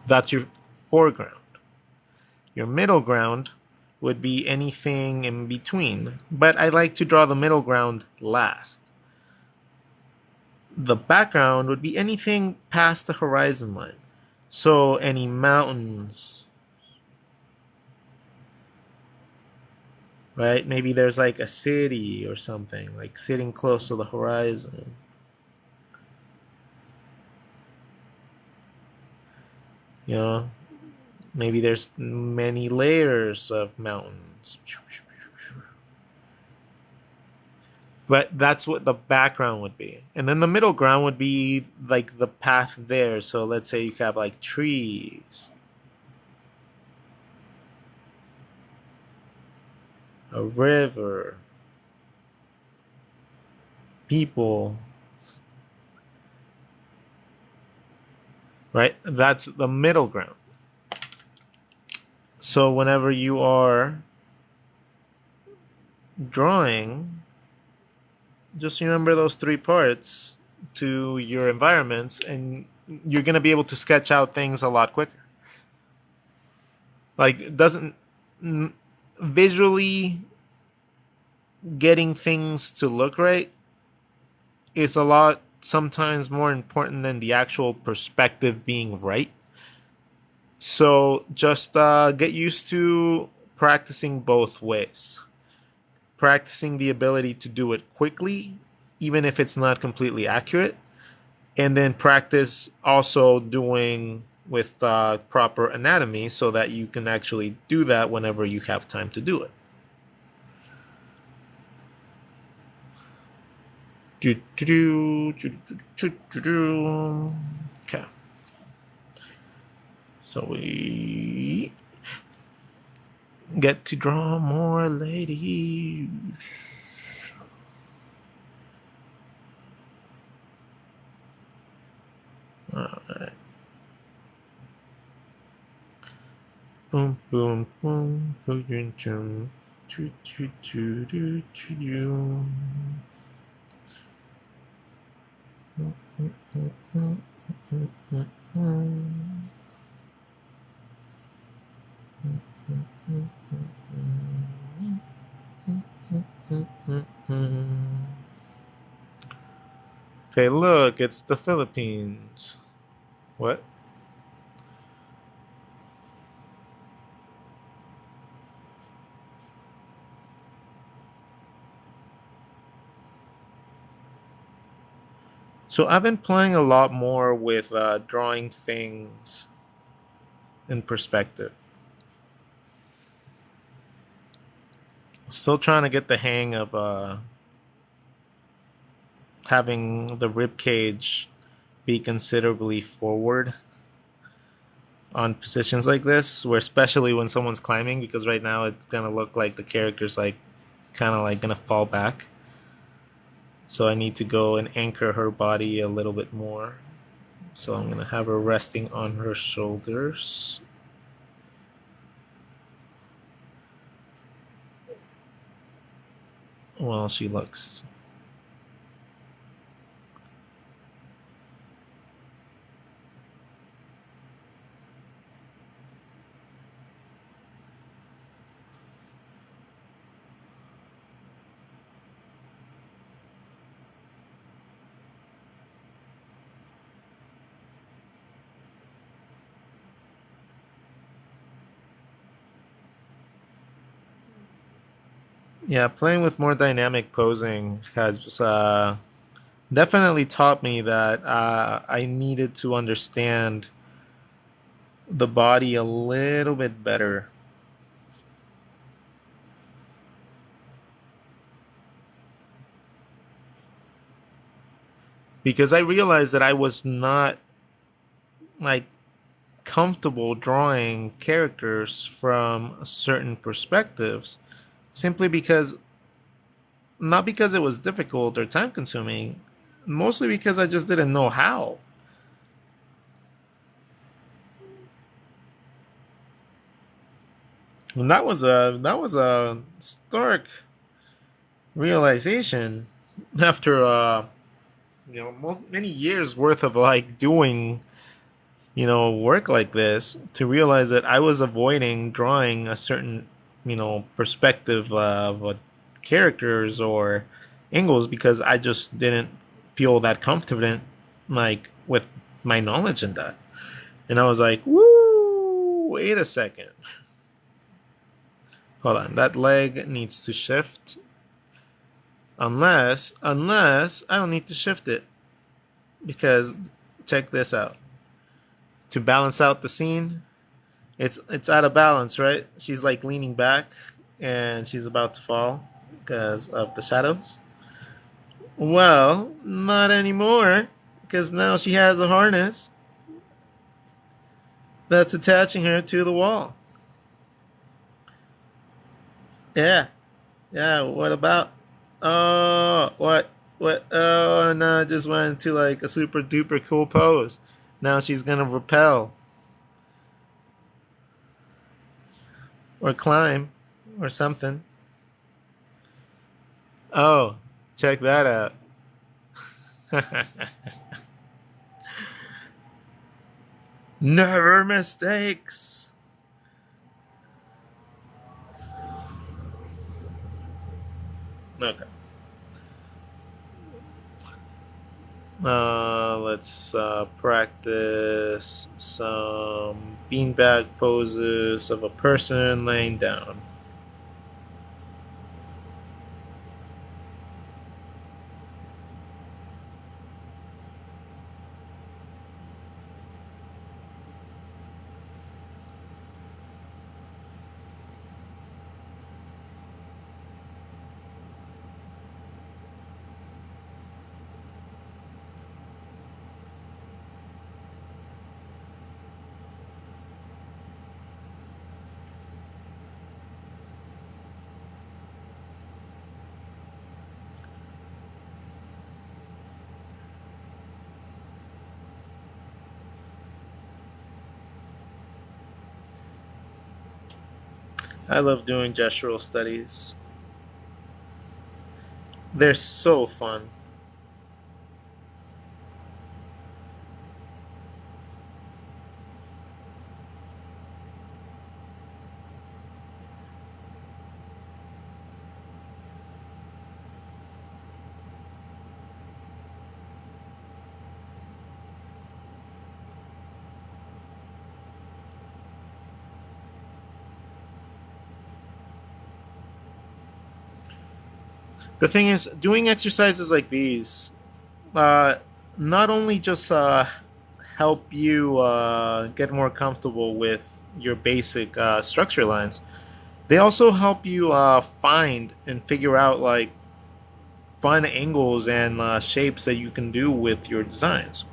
That's your foreground. Your middle ground would be anything in between, but I like to draw the middle ground last. The background would be anything past the horizon line. So any mountains, right? Maybe there's like a city or something, like sitting close to the horizon. You know, maybe there's many layers of mountains. But that's what the background would be. And then the middle ground would be like the path there. So let's say you have like trees, a river, people, right? That's the middle ground. So whenever you are drawing, just remember those three parts to your environments, and you're going to be able to sketch out things a lot quicker. Like, it doesn't visually getting things to look right is a lot sometimes more important than the actual perspective being right. So just get used to practicing both ways. Practicing the ability to do it quickly, even if it's not completely accurate, and then practice also doing with proper anatomy so that you can actually do that whenever you have time to do it. Okay. So we get to draw more ladies. Alright. Boom, boom, boom, boom, boom, boom. Choo, choo, choo, choo, choo, choo. Hey, look, it's the Philippines. What? So I've been playing a lot more with drawing things in perspective. Still trying to get the hang of having the rib cage be considerably forward on positions like this, where especially when someone's climbing, because right now it's gonna look like the character's like kind of like gonna fall back. So I need to go and anchor her body a little bit more. So I'm gonna have her resting on her shoulders while she looks. Yeah, playing with more dynamic posing has definitely taught me that I needed to understand the body a little bit better, because I realized that I was not like comfortable drawing characters from certain perspectives simply because, not because it was difficult or time consuming, mostly because I just didn't know how. And that was a stark realization after many years worth of like doing work like this, to realize that I was avoiding drawing a certain perspective of characters or angles because I just didn't feel that confident like with my knowledge in that. And I was like, woo, wait a second, hold on, that leg needs to shift, unless I don't need to shift it, because check this out. To balance out the scene, it's out of balance, right? She's like leaning back and she's about to fall because of the shadows. Well, not anymore, because now she has a harness that's attaching her to the wall. Yeah, yeah. What about? Oh, what? What? Oh, no! I just went into like a super duper cool pose. Now she's gonna rappel or climb or something. Oh, check that out. Never mistakes. Okay. Let's practice some beanbag poses of a person laying down. I love doing gestural studies. They're so fun. The thing is, doing exercises like these uh, not only just help you get more comfortable with your basic structure lines, they also help you find and figure out like fun angles and shapes that you can do with your designs.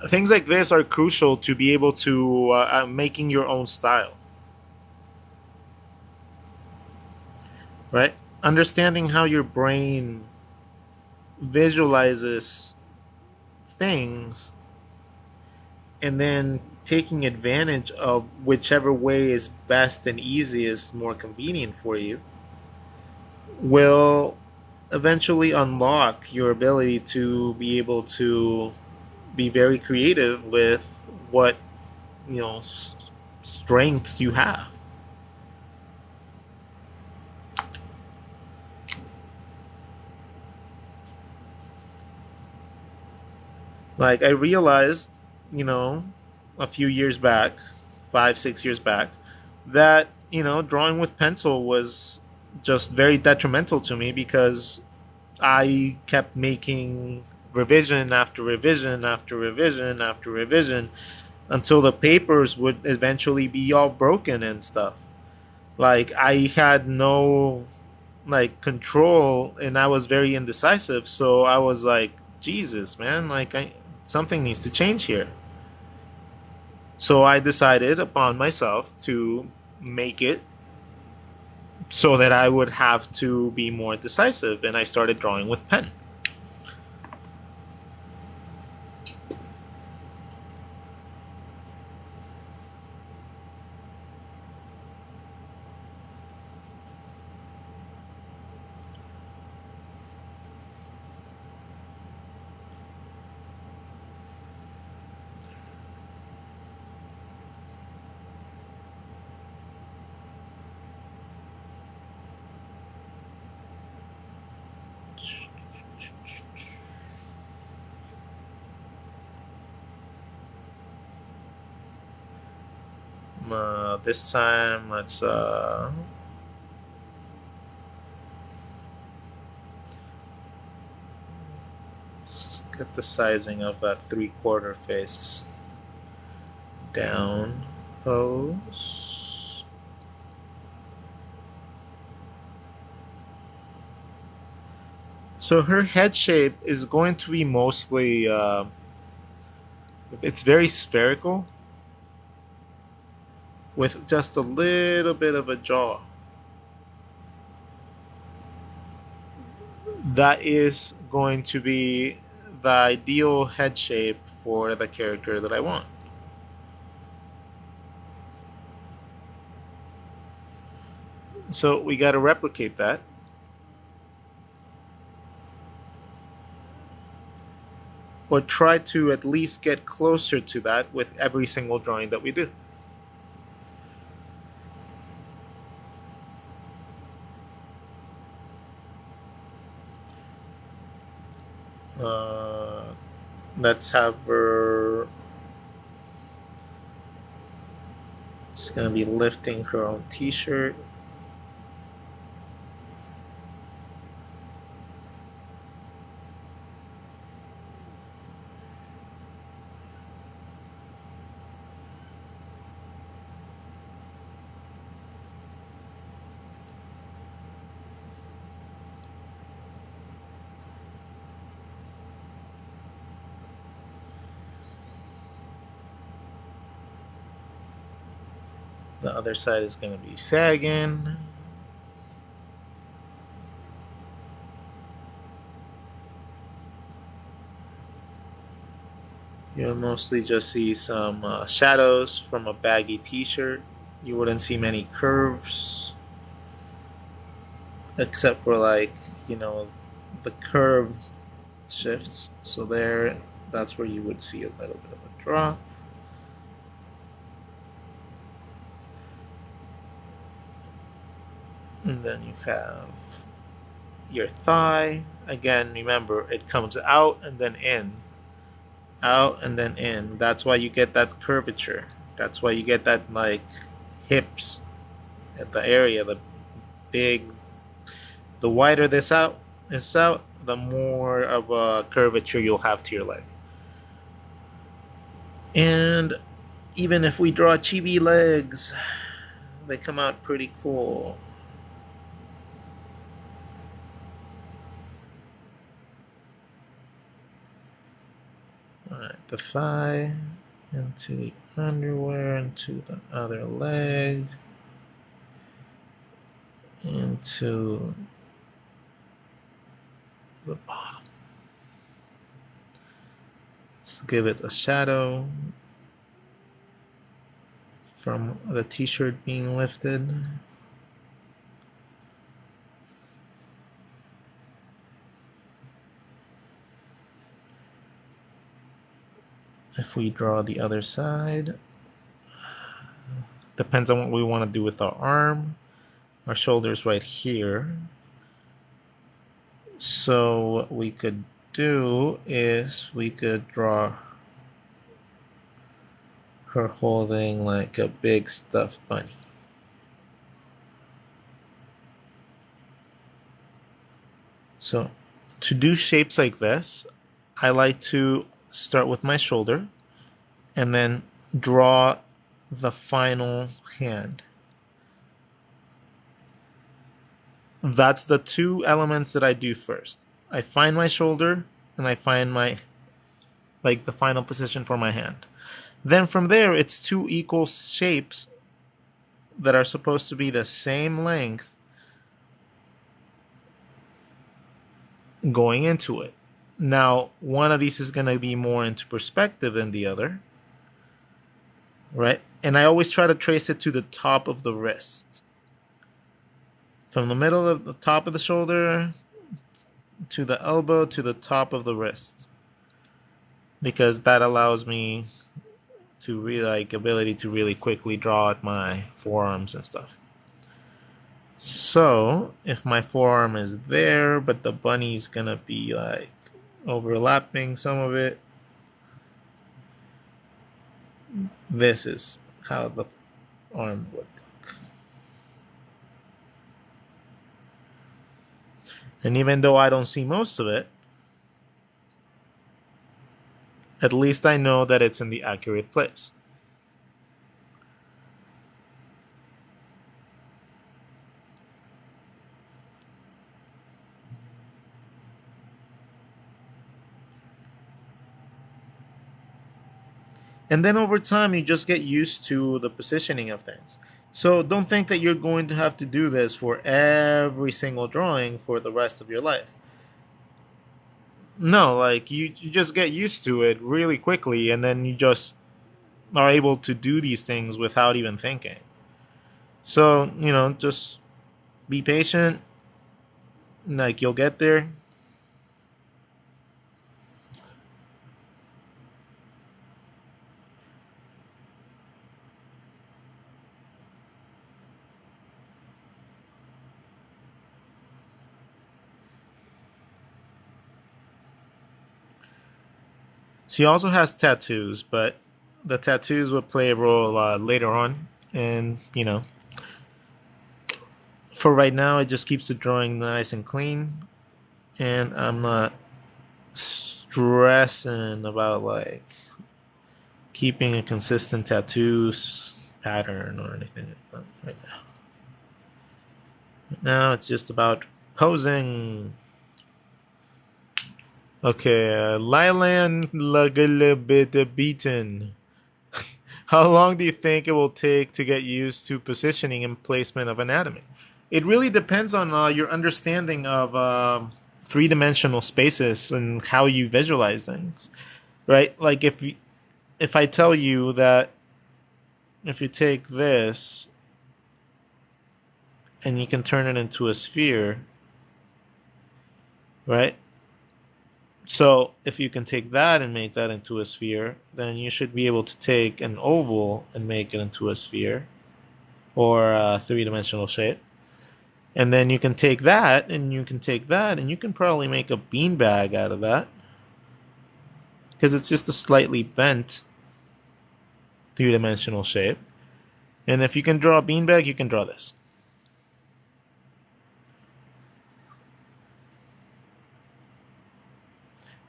Things like this are crucial to be able to making your own style, right? Understanding how your brain visualizes things and then taking advantage of whichever way is best and easiest, more convenient for you, will eventually unlock your ability to be able to be very creative with what strengths you have. Like I realized, you know, a few years back, 5, 6 years back, that drawing with pencil was just very detrimental to me because I kept making revision after revision after revision after revision until the papers would eventually be all broken and stuff. Like I had no like control and I was very indecisive, so I was like, Jesus, man, like I something needs to change here. So I decided upon myself to make it so that I would have to be more decisive and I started drawing with pen. This time, let's get the sizing of that 3/4 face down. Pose. So her head shape is going to be mostly, it's very spherical with just a little bit of a jaw. That is going to be the ideal head shape for the character that I want. So we got to replicate that, or try to at least get closer to that with every single drawing that we do. Uh, let's have her. She's gonna be lifting her own T-shirt. The other side is gonna be sagging. You'll mostly just see some shadows from a baggy T-shirt. You wouldn't see many curves except for like, you know, the curve shifts. So there, that's where you would see a little bit of a draw. And then you have your thigh. Again, remember, it comes out and then in. Out and then in. That's why you get that curvature. That's why you get that like hips at the area, the big, the wider this out is out, the more of a curvature you'll have to your leg. And even if we draw chibi legs, they come out pretty cool. Alright, the thigh into the underwear, into the other leg, into the bottom. Let's give it a shadow from the t-shirt being lifted. If we draw the other side, depends on what we want to do with our arm. Our shoulder's right here. So what we could do is we could draw her holding like a big stuffed bunny. So to do shapes like this, I like to start with my shoulder and then draw the final hand. That's the two elements that I do first. I find my shoulder and I find my, like, the final position for my hand. Then from there, it's two equal shapes that are supposed to be the same length going into it. Now, one of these is going to be more into perspective than the other, right? And I always try to trace it to the top of the wrist. From the middle of the top of the shoulder to the elbow to the top of the wrist. Because that allows me to really, like, ability to really quickly draw at my forearms and stuff. So if my forearm is there, but the bunny's gonna be like overlapping some of it, this is how the arm would look. And even though I don't see most of it, at least I know that it's in the accurate place. And then over time, you just get used to the positioning of things. So don't think that you're going to have to do this for every single drawing for the rest of your life. No, like you just get used to it really quickly, and then you just are able to do these things without even thinking. So, just be patient. Like, you'll get there. She also has tattoos, but the tattoos would play a role later on. And, for right now, it just keeps the drawing nice and clean. And I'm not stressing about, like, keeping a consistent tattoos pattern or anything like that right now. Right now, it's just about posing. Okay, Lylan Beaten. How long do you think it will take to get used to positioning and placement of anatomy? It really depends on your understanding of three-dimensional spaces and how you visualize things, right? Like if I tell you that if you take this and you can turn it into a sphere, right? So if you can take that and make that into a sphere, then you should be able to take an oval and make it into a sphere or a three-dimensional shape. And then you can take that and you can take that and you can probably make a beanbag out of that, because it's just a slightly bent three-dimensional shape. And if you can draw a beanbag, you can draw this.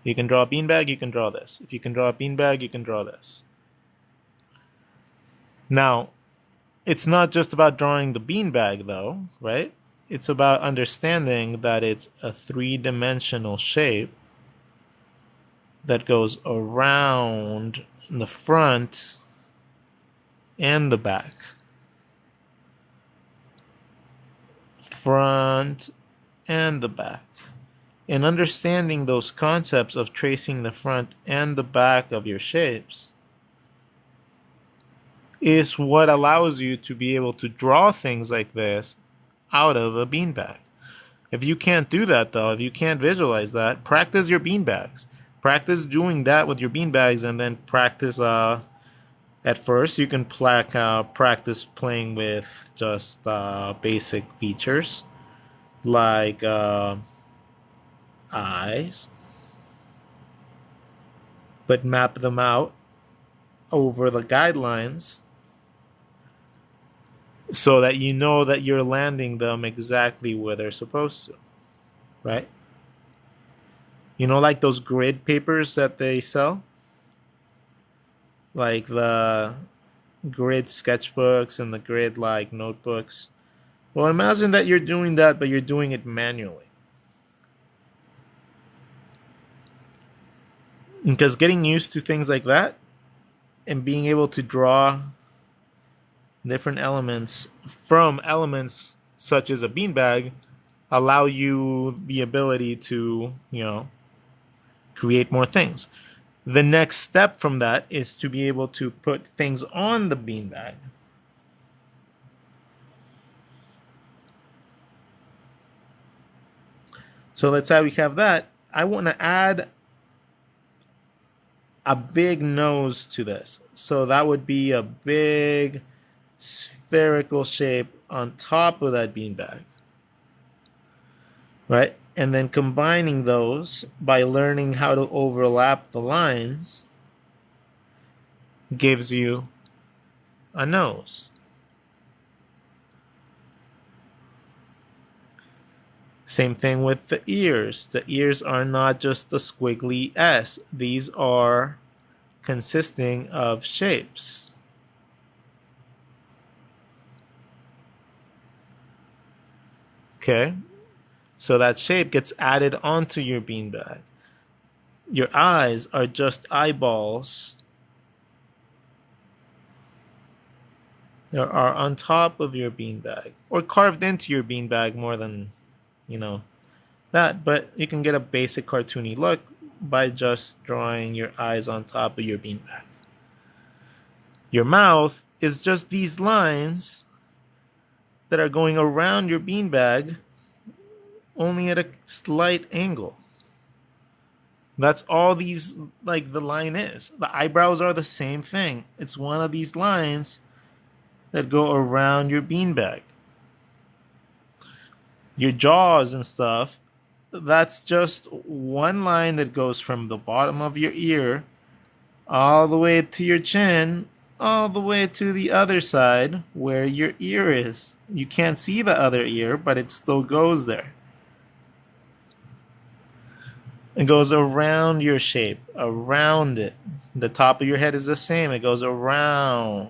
You can draw a beanbag, you can draw this. If you can draw a beanbag, you can draw this. Now, it's not just about drawing the beanbag, though, right? It's about understanding that it's a three-dimensional shape that goes around the front and the back. Front and the back. And understanding those concepts of tracing the front and the back of your shapes is what allows you to be able to draw things like this out of a beanbag. If you can't do that, though, if you can't visualize that, practice your beanbags. Practice doing that with your beanbags, and then practice. At first, you can practice playing with just basic features like eyes, but map them out over the guidelines so that you know that you're landing them exactly where they're supposed to, right? You know, like those grid papers that they sell? Like the grid sketchbooks and the grid like notebooks. Well, imagine that you're doing that, but you're doing it manually. Because getting used to things like that and being able to draw different elements from elements such as a beanbag allow you the ability to, create more things. The next step from that is to be able to put things on the beanbag. So let's say we have that. I want to add a big nose to this. So that would be a big spherical shape on top of that beanbag, right? And then combining those by learning how to overlap the lines gives you a nose. Same thing with the ears. The ears are not just the squiggly S. These are consisting of shapes. Okay? So that shape gets added onto your beanbag. Your eyes are just eyeballs that are on top of your beanbag, or carved into your beanbag more than, that. But you can get a basic cartoony look by just drawing your eyes on top of your beanbag. Your mouth is just these lines that are going around your beanbag, only at a slight angle. That's all these, like, the line is. The eyebrows are the same thing. It's one of these lines that go around your beanbag. Your jaws and stuff, that's just one line that goes from the bottom of your ear all the way to your chin, all the way to the other side where your ear is. You can't see the other ear, but it still goes there. It goes around your shape, around it. The top of your head is the same. It goes around.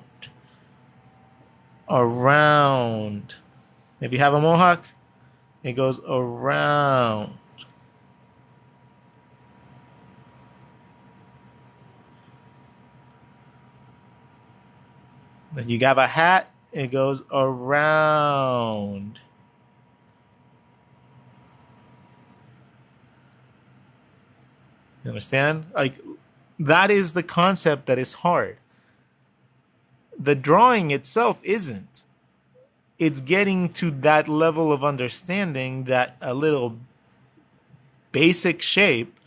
If you have a mohawk, it goes around. If you have a hat, it goes around. You understand? Like, that is the concept that is hard. The drawing itself isn't. it's getting to that level of understanding that a little basic shape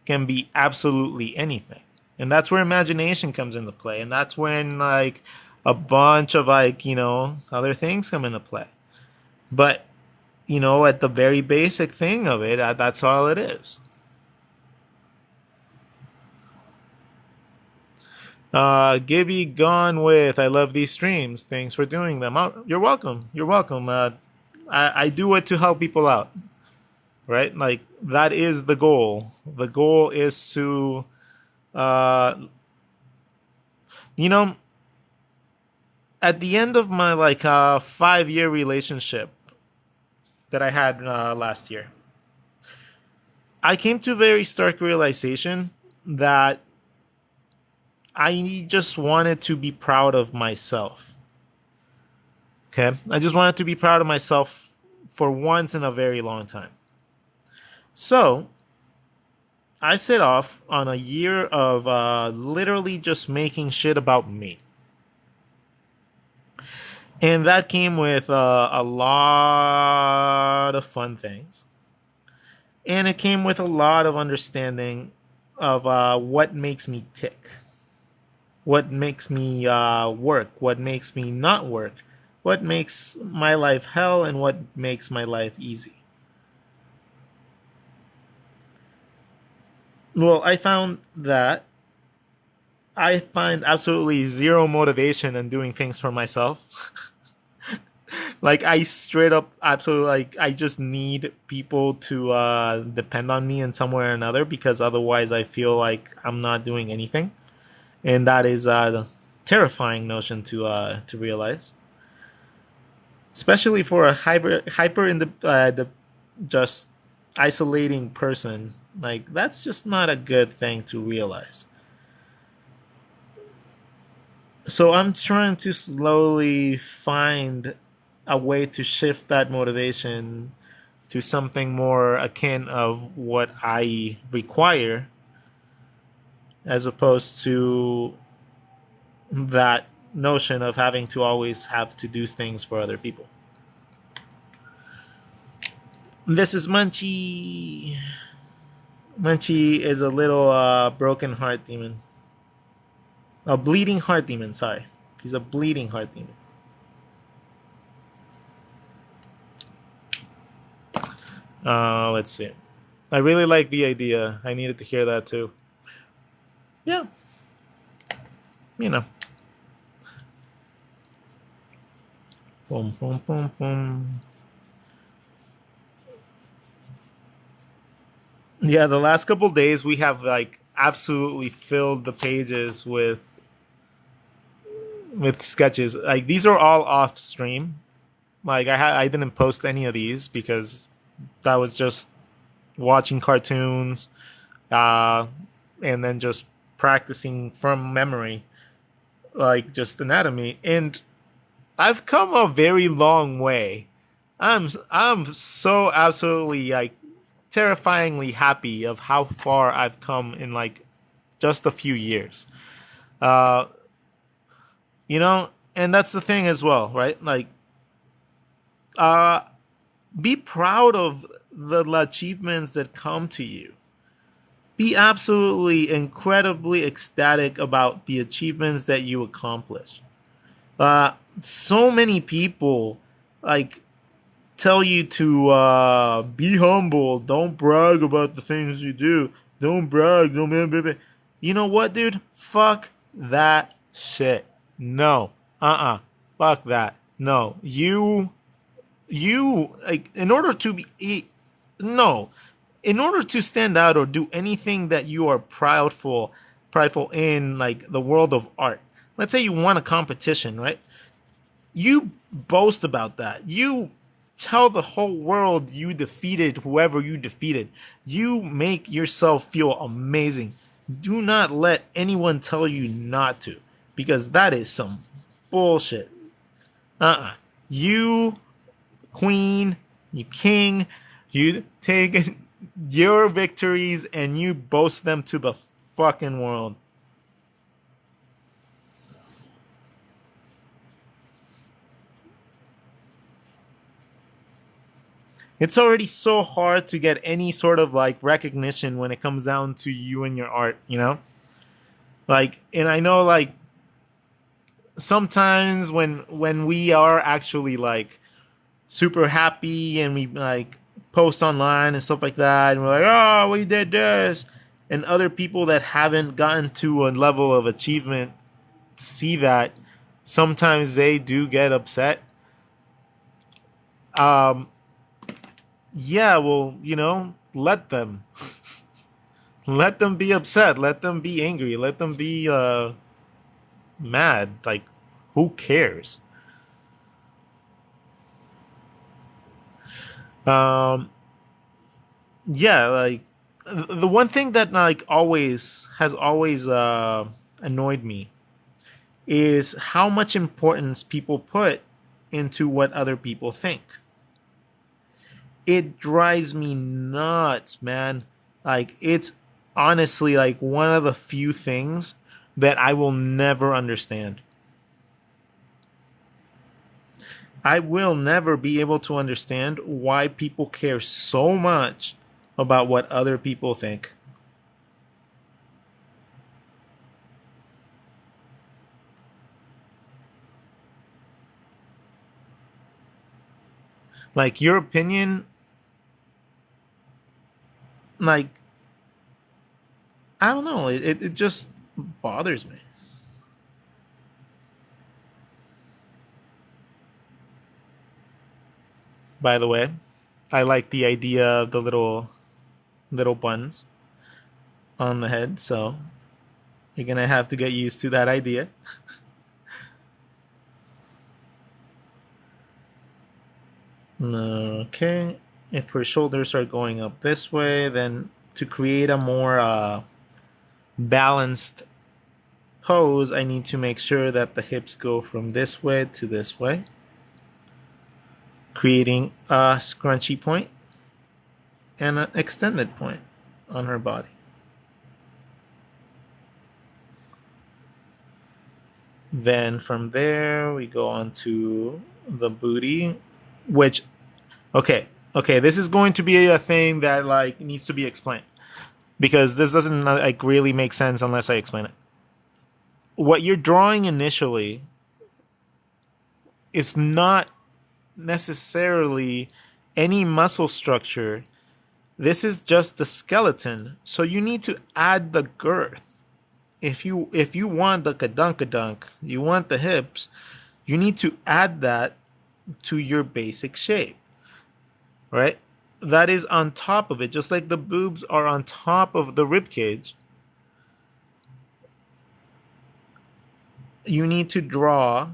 can be absolutely anything. And that's where imagination comes into play. And that's when like a bunch of like, other things come into play. But, at the very basic thing of it, that's all it is. Gibby gone with I love these streams. Thanks for doing them. Oh, you're welcome. You're welcome. I do it to help people out. Right? Like that is the goal. The goal is to you know, at the end of my like 5-year relationship that I had last year, I came to a very stark realization that I just wanted to be proud of myself. Okay? I just wanted to be proud of myself for once in a very long time. So, I set off on a year of literally just making shit about me. And that came with a lot of fun things. And it came with a lot of understanding of what makes me tick, what makes me work, what makes me not work, what makes my life hell, and what makes my life easy. Well, I found that I find absolutely zero motivation in doing things for myself. Like I straight up absolutely like I just need people to depend on me in some way or another because otherwise I feel like I'm not doing anything, and that is a terrifying notion to realize, especially for a hyper in the just isolating person. Like that's just not a good thing to realize. So I'm trying to slowly find a way to shift that motivation to something more akin of what I require as opposed to that notion of having to always have to do things for other people. This is Munchie. Munchie is a little broken heart demon. A bleeding heart demon, sorry. He's a bleeding heart demon. Let's see. I really like the idea. I needed to hear that too. Yeah. You know. Boom, boom, boom, boom. Yeah, the last couple days we have like absolutely filled the pages with sketches. Like these are all off stream. Like I didn't post any of these because that was just watching cartoons, uh, and then just practicing from memory, like just anatomy. And I've come a very long way. I'm so absolutely like terrifyingly happy of how far I've come in like just a few years. Uh, and that's the thing as well, right? Like, uh, be proud of the achievements that come to you. Be absolutely incredibly ecstatic about the achievements that you accomplish. So many people like tell you to be humble, don't brag about the things you do, don't brag, don't blah, blah, blah. You know what, dude? Fuck that shit. No. Fuck that. No. You like in order to be no in order to stand out or do anything that you are prideful in like the world of art. Let's say you won a competition, right? You boast about that. You tell the whole world you defeated whoever you defeated. You make yourself feel amazing. Do not let anyone tell you not to, because that is some bullshit. You queen, you king, you take your victories and you boast them to the fucking world. It's already so hard to get any sort of like recognition when it comes down to you and your art, you know? Like, and I know like sometimes when we are actually like super happy and we like post online and stuff like that and we're like, oh, we did this, and other people that haven't gotten to a level of achievement see that, sometimes they do get upset. um yeah, well, let them let them be upset, let them be angry, let them be mad. Like, who cares? um yeah, like the one thing that like always has always annoyed me is how much importance people put into what other people think. It drives me nuts, man. Like, it's honestly like one of the few things that I will never understand. I will never be able to understand why people care so much about what other people think. Like, your opinion, like, I don't know, it just bothers me. By the way, I like the idea of the little buns on the head, so you're gonna have to get used to that idea. Okay, if her shoulders are going up this way, then to create a more balanced pose, I need to make sure that the hips go from this way to this way, creating a scrunchy point and an extended point on her body. Then from there, we go on to the booty, which, okay, this is going to be a thing that like needs to be explained because this doesn't like really make sense unless I explain it. What you're drawing initially is not necessarily any muscle structure. This is just the skeleton. So you need to add the girth. If you want the kadunkadunk, you want the hips, you need to add that to your basic shape, right? That is on top of it, just like the boobs are on top of the rib cage. You need to draw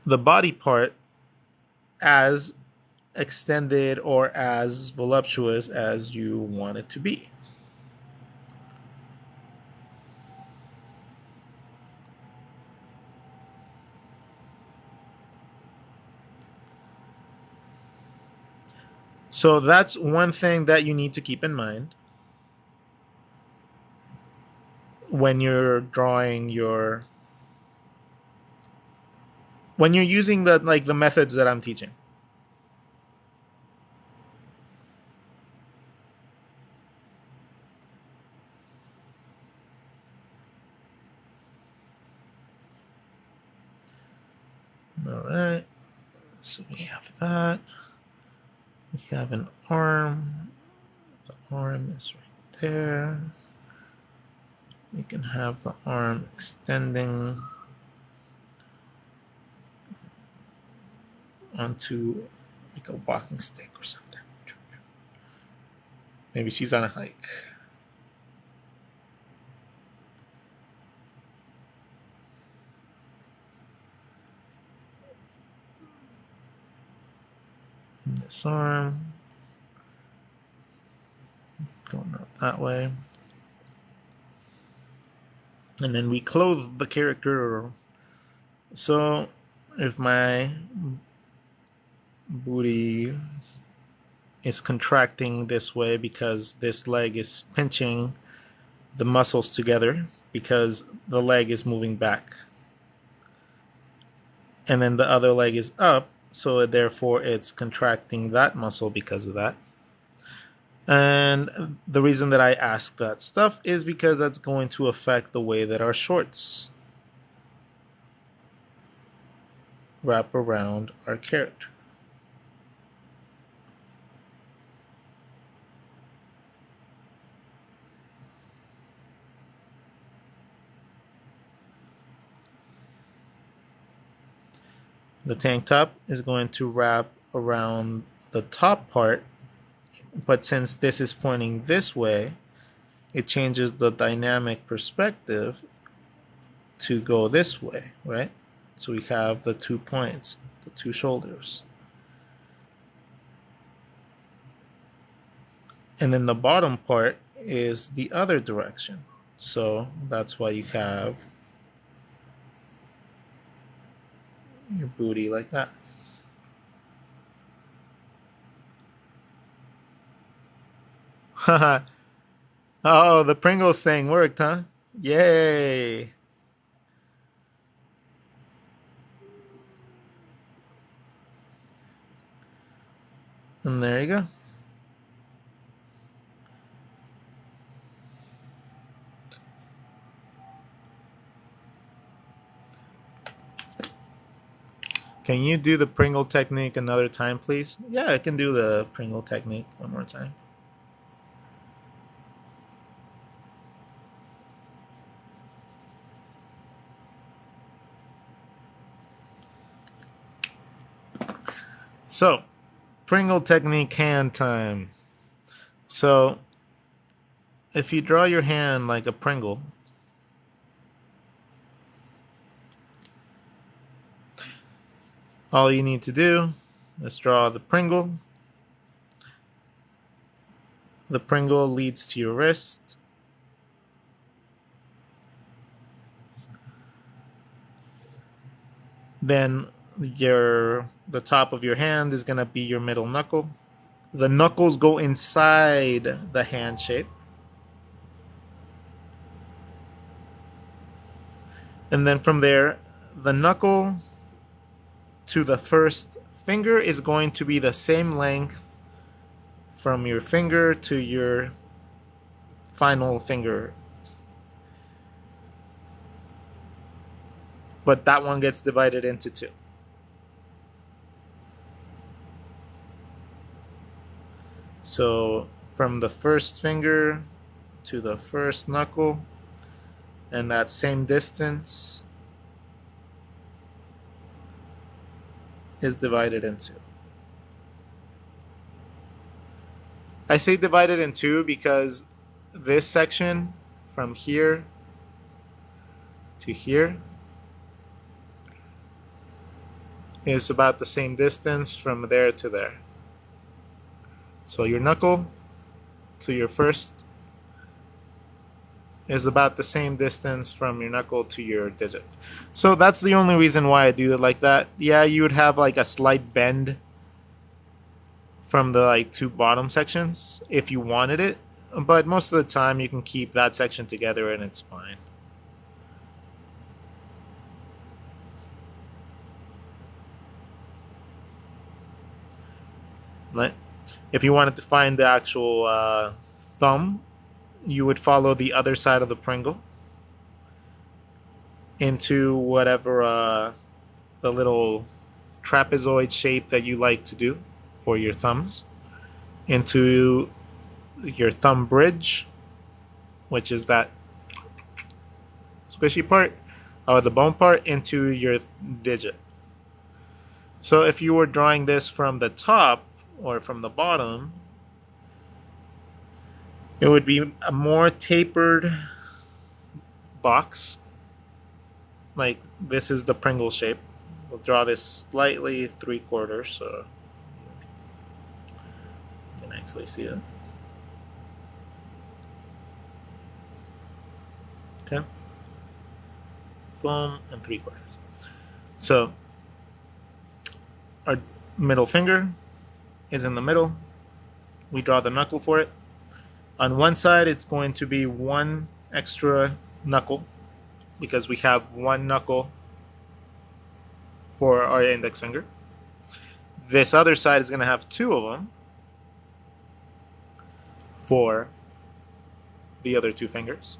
the body part as extended or as voluptuous as you want it to be. So that's one thing that you need to keep in mind when you're drawing your when you're using the methods that I'm teaching. All right. So we have that. We have an arm. The arm is right there. We can have the arm extending onto like a walking stick or something. Maybe she's on a hike. This arm going out that way. And then we clothe the character. So if my booty is contracting this way because this leg is pinching the muscles together because the leg is moving back, and then the other leg is up, So therefore it's contracting that muscle because of that. And the reason that I ask that stuff is because that's going to affect the way that our shorts wrap around our character. The tank top is going to wrap around the top part, but since this is pointing this way, it changes the dynamic perspective to go this way, right? So we have the 2 points, the 2 shoulders. And then the bottom part is the other direction. So that's why you have your booty like that. Oh, the Pringles thing worked, huh? Yay! And there you go. Can you do the Pringle technique another time, please? Yeah, I can do the Pringle technique one more time. So, Pringle technique hand time. So, if you draw your hand like a Pringle, all you need to do is draw the Pringle. The Pringle leads to your wrist. Then the top of your hand is going to be your middle knuckle. The knuckles go inside the hand shape. And then from there, the knuckle to the first finger is going to be the same length from your finger to your final finger. But that one gets divided into 2. So from the first finger to the first knuckle, and that same distance is divided in 2. I say divided in 2 because this section from here to here is about the same distance from there to there. So your knuckle to your first is about the same distance from your knuckle to your digit. So that's the only reason why I do it like that. Yeah, you would have like a slight bend from the like 2 bottom sections if you wanted it, but most of the time you can keep that section together and it's fine. Right? If you wanted to find the actual thumb, you would follow the other side of the Pringle into whatever the little trapezoid shape that you like to do for your thumbs, into your thumb bridge, which is that squishy part, or the bone part, into your digit. So if you were drawing this from the top or from the bottom, it would be a more tapered box. Like this is the Pringle shape. We'll draw this slightly 3/4 so you can actually see it. Okay. Boom, and 3/4. So our middle finger is in the middle. We draw the knuckle for it. On one side, it's going to be 1 extra knuckle because we have 1 knuckle for our index finger. This other side is going to have 2 of them for the other 2 fingers.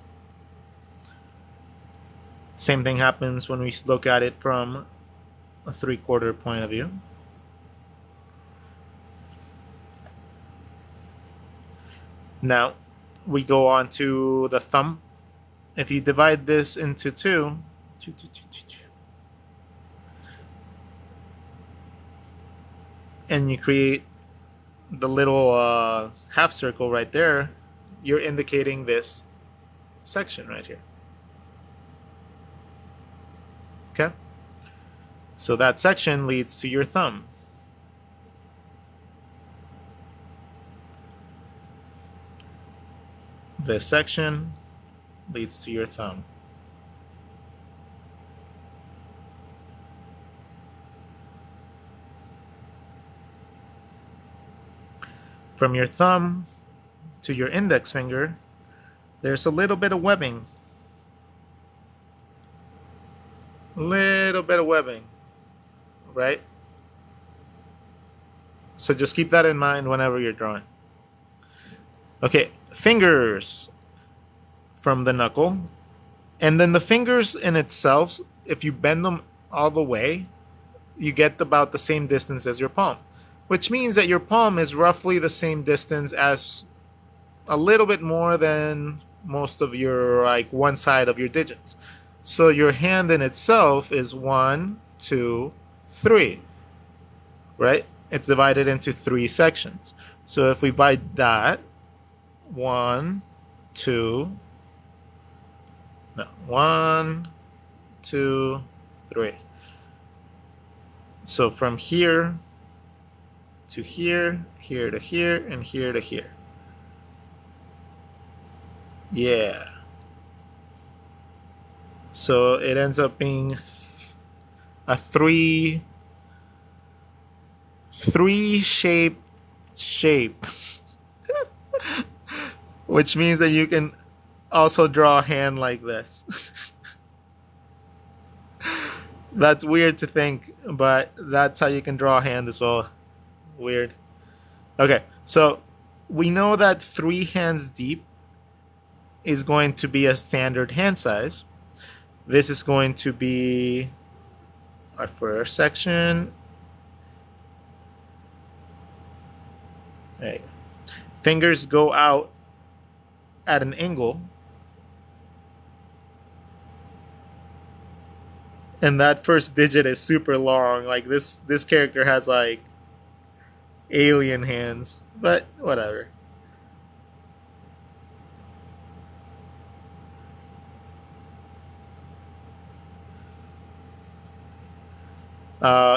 Same thing happens when we look at it from a 3/4 point of view. Now we go on to the thumb. If you divide this into 2, and you create the little half circle right there, you're indicating this section right here. Okay? So that section leads to your thumb. This section leads to your thumb. From your thumb to your index finger, there's a little bit of webbing. Little bit of webbing, right? So just keep that in mind whenever you're drawing. Okay, fingers from the knuckle. And then the fingers in itself, if you bend them all the way, you get about the same distance as your palm, which means that your palm is roughly the same distance as a little bit more than most of your, like, one side of your digits. So your hand in itself is 1, 2, 3, right? It's divided into 3 sections. So if we divide that, 1, 2, 3. So from here to here, here to here, and here to here. Yeah. So it ends up being a three shape, which means that you can also draw a hand like this. That's weird to think, but that's how you can draw a hand as well. Weird. Okay, so we know that 3 hands deep is going to be a standard hand size. This is going to be our first section. Right. Fingers go out at an angle. And that first digit is super long. Like this character has like alien hands, but whatever.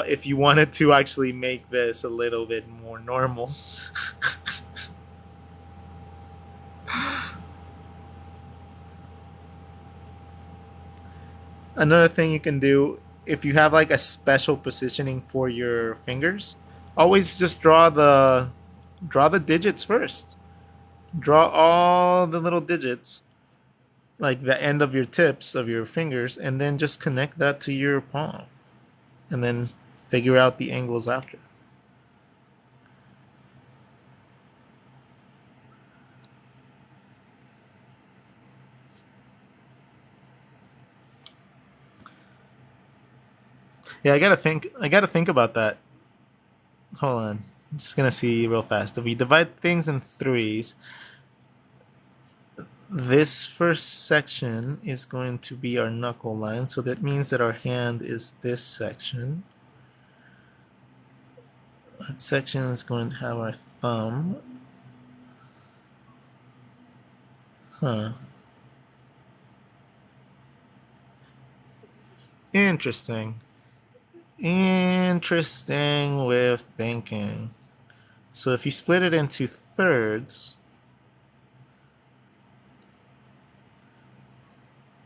If you wanted to actually make this a little bit more normal. Another thing you can do, if you have like a special positioning for your fingers, always just draw the digits first. Draw all the little digits, like the end of your tips of your fingers, and then just connect that to your palm. And then figure out the angles after. Yeah, I gotta think about that. Hold on. I'm just gonna see real fast. If we divide things in 3s, this first section is going to be our knuckle line, so that means that our hand is this section. That section is going to have our thumb. Huh. Interesting. Interesting way of thinking. So if you split it into thirds,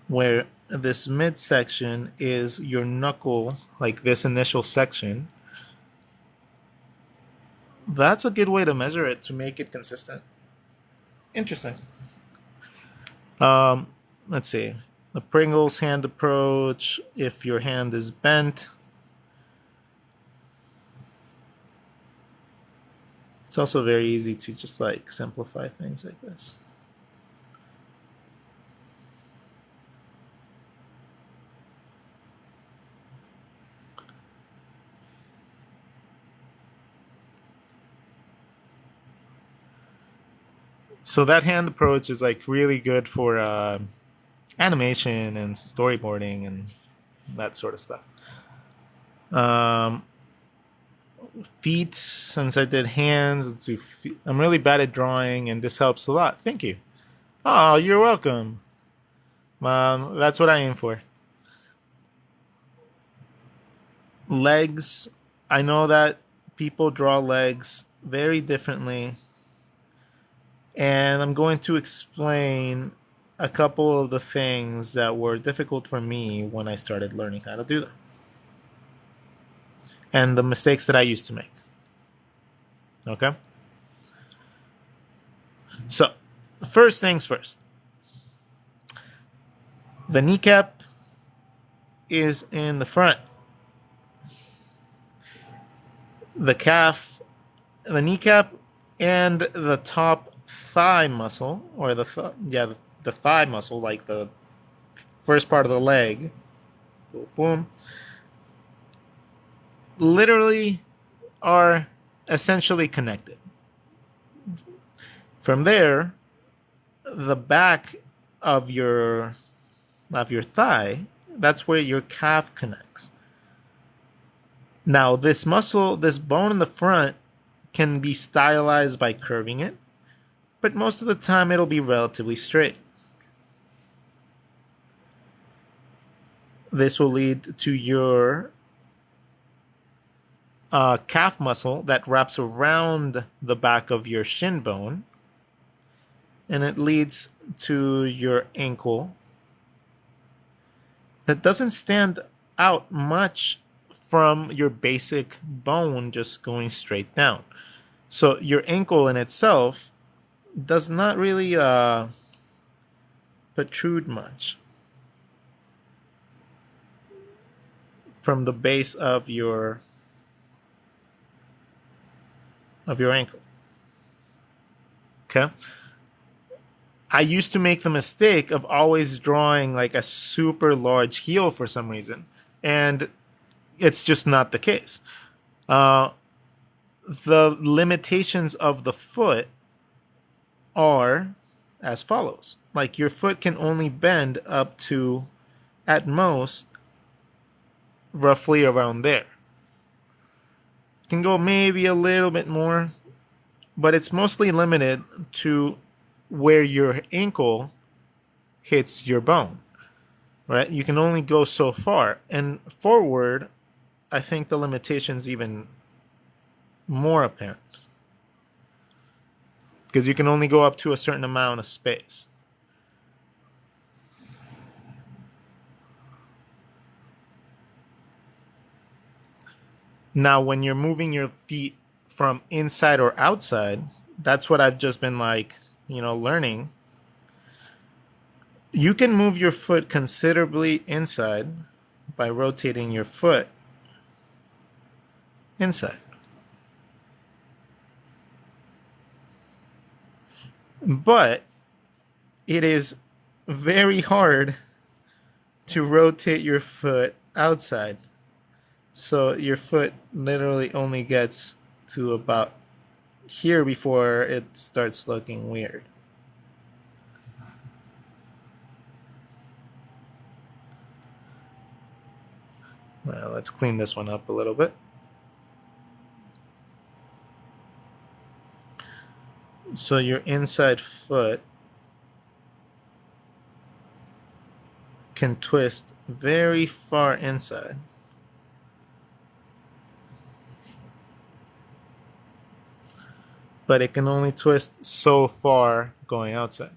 where this midsection is your knuckle, like this initial section, that's a good way to measure it to make it consistent. Interesting. Let's see. The Pringles hand approach, if your hand is bent, It's also very easy to just like simplify things like this. So that hand approach is like really good for animation and storyboarding and that sort of stuff. Feet, since I did hands, let's do feet. I'm really bad at drawing, and this helps a lot. Thank you. Oh, you're welcome. That's what I aim for. Legs. I know that people draw legs very differently, and I'm going to explain a couple of the things that were difficult for me when I started learning how to do them, and the mistakes that I used to make. Okay? So, first things first. The kneecap is in the front. The calf, the kneecap, and the top thigh muscle, or the thigh muscle, like the first part of the leg, boom, literally are essentially connected. From there, the back of your thigh, that's where your calf connects. Now, this muscle, this bone in the front, can be stylized by curving it, but most of the time it'll be relatively straight. This will lead to your calf muscle that wraps around the back of your shin bone, and it leads to your ankle that doesn't stand out much from your basic bone just going straight down. So your ankle in itself does not really protrude much from the base of your ankle. Okay? I used to make the mistake of always drawing like a super large heel for some reason, and it's just not the case. The limitations of the foot are as follows. Like your foot can only bend up to, at most, roughly around there. It can go maybe a little bit more, but it's mostly limited to where your ankle hits your bone, right? You can only go so far. And forward, I think the limitation's even more apparent, because you can only go up to a certain amount of space. Now, when you're moving your feet from inside or outside, that's what I've just been learning. You can move your foot considerably inside by rotating your foot inside. But it is very hard to rotate your foot outside. So your foot literally only gets to about here before it starts looking weird. Well, let's clean this one up a little bit. So your inside foot can twist very far inside. But it can only twist so far going outside.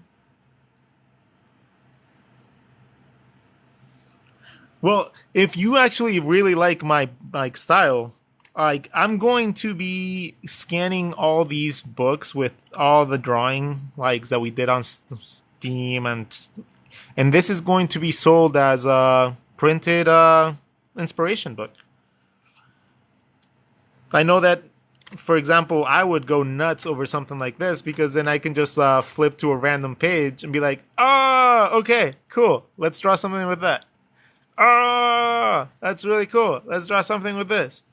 Well, if you actually really like my style, I'm going to be scanning all these books with all the drawing that we did on Steam, and this is going to be sold as a printed inspiration book. I know that for example, I would go nuts over something like this because then I can just flip to a random page and be like, oh, okay, cool. Let's draw something with that. Oh, that's really cool. Let's draw something with this.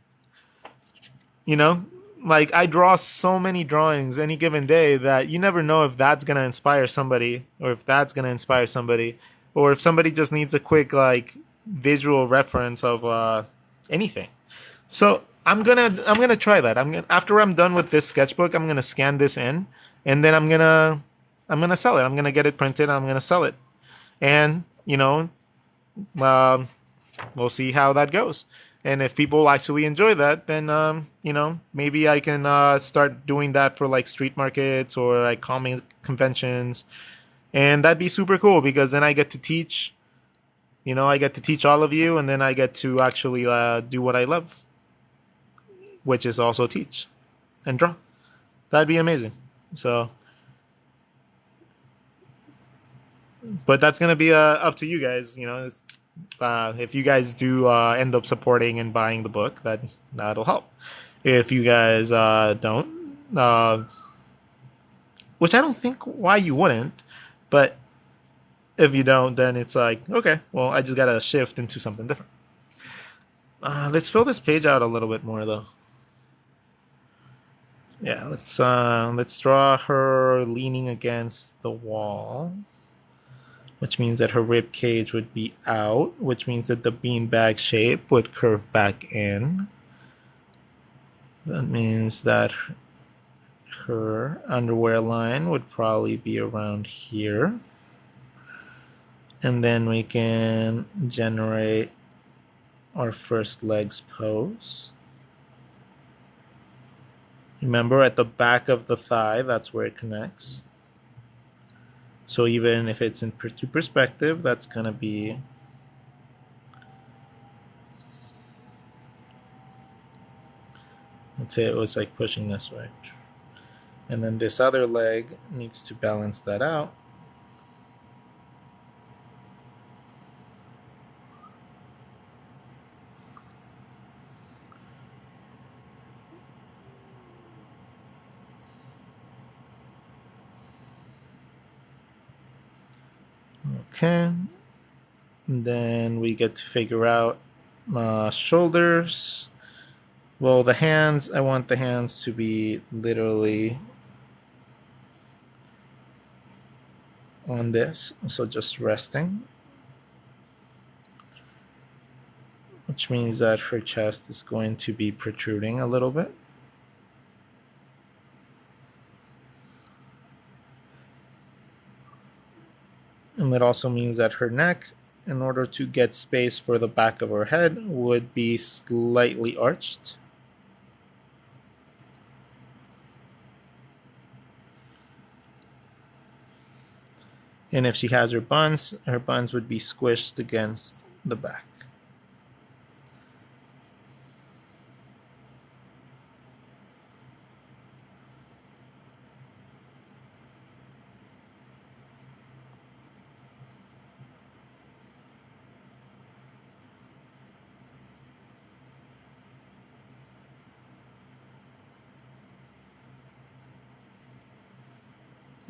You know, like I draw so many drawings any given day that you never know if that's going to inspire somebody or if that's going to inspire somebody or if somebody just needs a quick like visual reference of anything. So I'm gonna try that. I'm gonna after I'm done with this sketchbook, I'm gonna scan this in, and then I'm gonna sell it. I'm gonna get it printed. I'm gonna sell it, and um, we'll see how that goes. And if people actually enjoy that, then maybe I can start doing that for like street markets or like comic conventions, and that'd be super cool because then I get to teach. I get to teach all of you, and then I get to actually do what I love, which is also teach and draw. That'd be amazing. So, but that's gonna be up to you guys. If you guys do end up supporting and buying the book, that'll help. If you guys don't, which I don't think why you wouldn't, but if you don't, then it's like okay, well, I just gotta shift into something different. Let's fill this page out a little bit more, though. Yeah, let's draw her leaning against the wall, which means that her rib cage would be out, which means that the beanbag shape would curve back in. That means that her underwear line would probably be around here. And then we can generate our first legs pose. Remember, at the back of the thigh, that's where it connects. So even if it's in perspective, that's going to be let's say it was like pushing this way. And then this other leg needs to balance that out. Okay. And then we get to figure out shoulders. Well, the hands, I want the hands to be literally on this. So just resting. Which means that her chest is going to be protruding a little bit. And that also means that her neck, in order to get space for the back of her head, would be slightly arched. And if she has her buns would be squished against the back.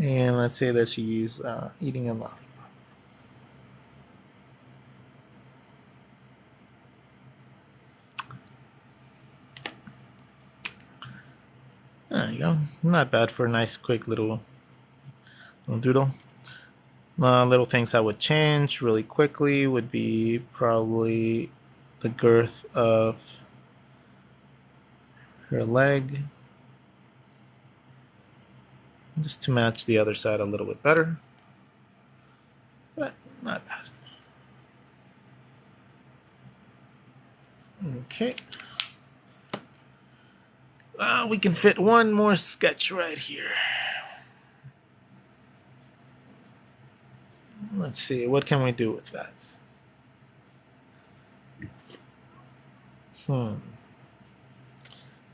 And let's say that she's eating a lollipop. There you go. Not bad for a nice, quick little doodle. Little things I would change really quickly would be probably the girth of her leg, just to match the other side a little bit better, but not bad. Okay. We can fit one more sketch right here. Let's see, what can we do with that?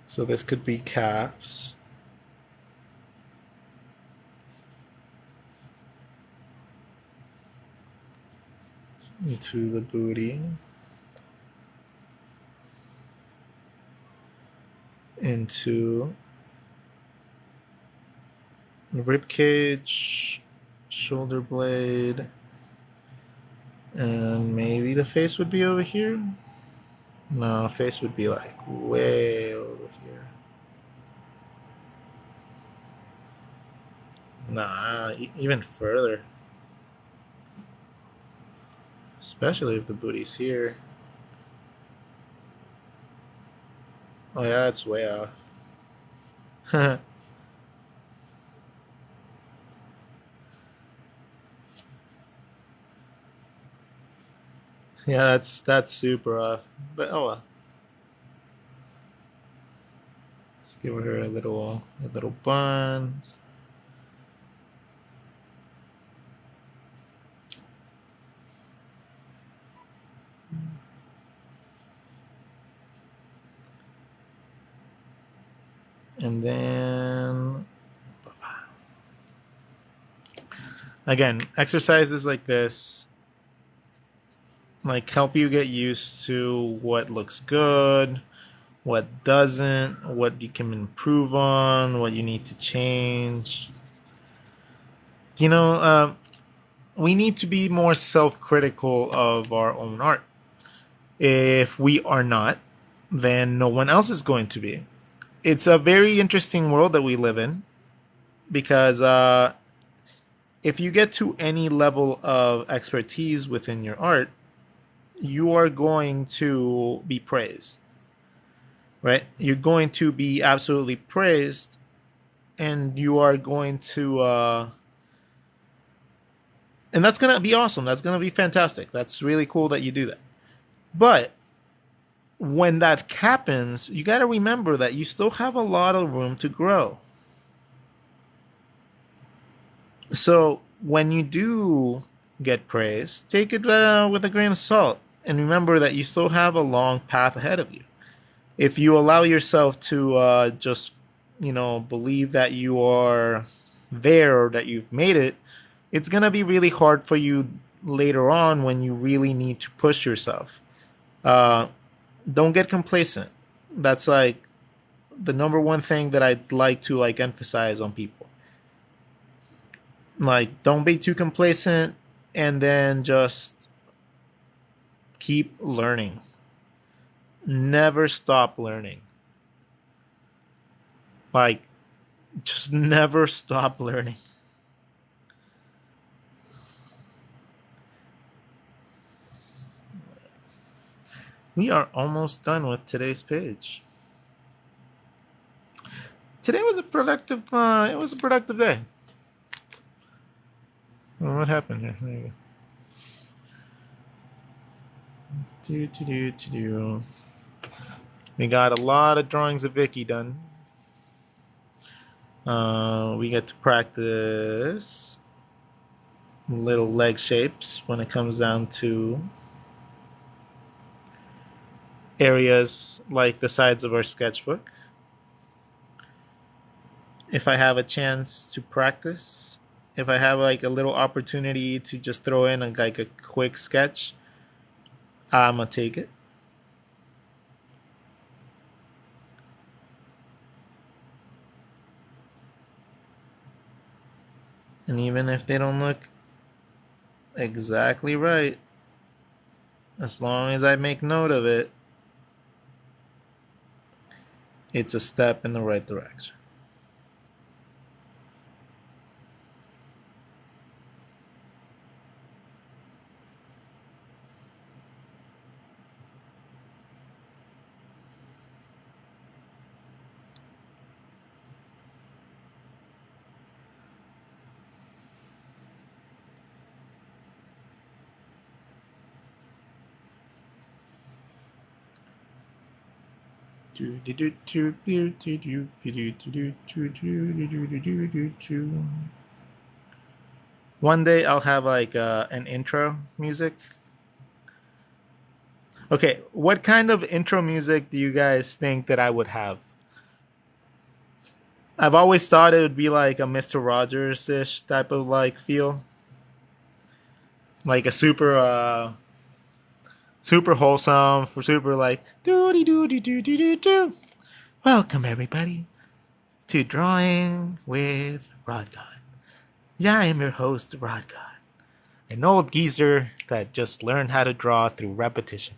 So this could be calves. Into the booty. into rib cage, shoulder blade, and maybe the face would be over here. No, face would be like way over here. Nah, even further. Especially if the booty's here. Oh yeah, it's way off. Yeah, that's super off. But oh well. Let's give her a little buns. And then again, exercises like this like help you get used to what looks good, what doesn't, what you can improve on, what you need to change. You know, we need to be more self-critical of our own art. If we are not, then no one else is going to be. It's a very interesting world that we live in because if you get to any level of expertise within your art, you are going to be praised, right? You're going to be absolutely praised, and you are going to, and that's going to be awesome. That's going to be fantastic. That's really cool that you do that. But when that happens, you got to remember that you still have a lot of room to grow. So when you do get praise, take it with a grain of salt, and remember that you still have a long path ahead of you. If you allow yourself to just, believe that you are there or that you've made it, it's gonna be really hard for you later on when you really need to push yourself. Uh, don't get complacent. That's like the number one thing that I'd like to like emphasize on people. Like, don't be too complacent, and then just keep learning. Never stop learning. Like, just never stop learning. We are almost done with today's page. Today was a productive. It was a productive day. Oh, what happened here? There you go. We got a lot of drawings of Vicky done. We get to practice little leg shapes when it comes down to areas like the sides of our sketchbook. If I have a chance to practice, if I have like a little opportunity to just throw in like a quick sketch, I'm gonna take it. And even if they don't look exactly right, as long as I make note of it, it's a step in the right direction. One day I'll have like an intro music. Okay, what kind of intro music do you guys think that I would have? I've always thought it would be like a Mr. Rogers-ish type of like feel. Like a super wholesome, for super like doo doo doo doo doo doo doo. Welcome everybody to Drawing with Rod God. Yeah, I am your host, Rod God, an old geezer that just learned how to draw through repetition.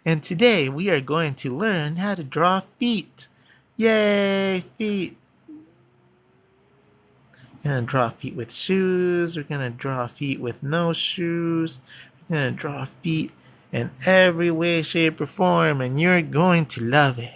And today we are going to learn how to draw feet. Yay, feet! We're gonna draw feet with shoes. We're gonna draw feet with no shoes. We're gonna draw feet in every way, shape, or form, and you're going to love it.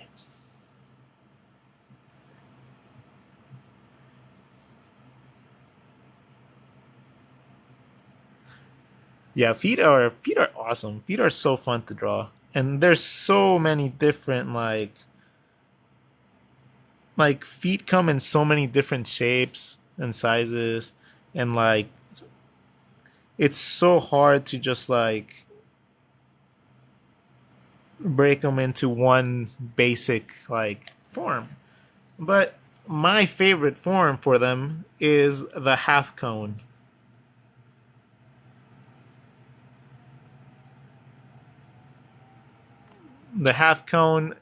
Yeah, feet are awesome. Feet are so fun to draw. And there's so many different like feet come in so many different shapes and sizes, and like it's so hard to just like break them into one basic like form. But my favorite form for them is the half cone. The half cone.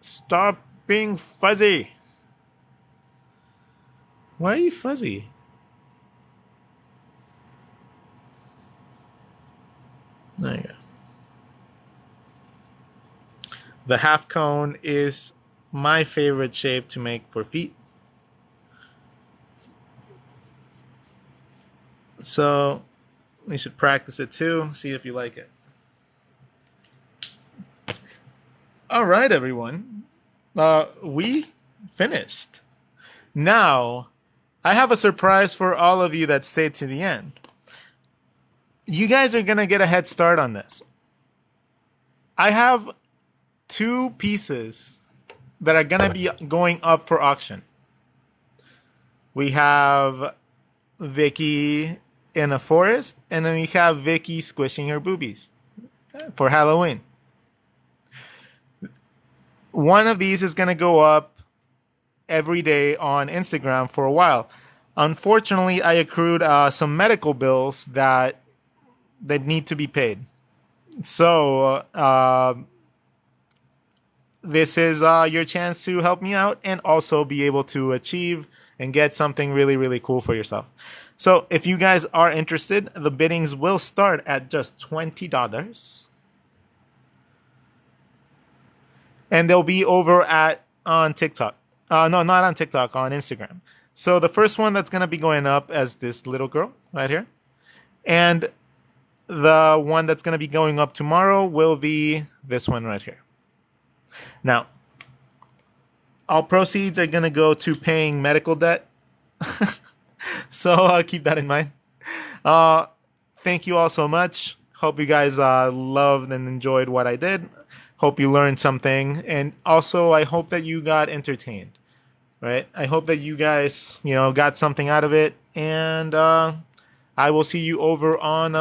Stop being fuzzy. Why are you fuzzy? There you go. The half cone is my favorite shape to make for feet. So you should practice it too. See if you like it. All right, everyone. We finished. Now, I have a surprise for all of you that stayed to the end. You guys are going to get a head start on this. I have two pieces that are going to be going up for auction. We have Vicky in a forest, and then we have Vicky squishing her boobies for Halloween. One of these is going to go up every day on Instagram for a while. Unfortunately, I accrued some medical bills that need to be paid. So this is your chance to help me out and also be able to achieve and get something really, really cool for yourself. So if you guys are interested, the biddings will start at just $20. And they'll be over on TikTok. No, not on TikTok, on Instagram. So the first one that's going to be going up as this little girl right here. And the one that's going to be going up tomorrow will be this one right here. Now, all proceeds are going to go to paying medical debt. So keep that in mind. Thank you all so much. Hope you guys loved and enjoyed what I did. Hope you learned something. And also, I hope that you got entertained. Right? I hope that you guys, got something out of it. And I will see you over on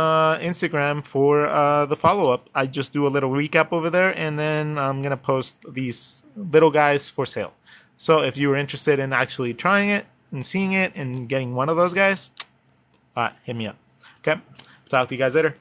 Instagram for the follow-up. I just do a little recap over there, and then I'm going to post these little guys for sale. So if you were interested in actually trying it and seeing it and getting one of those guys, hit me up. Okay? Talk to you guys later.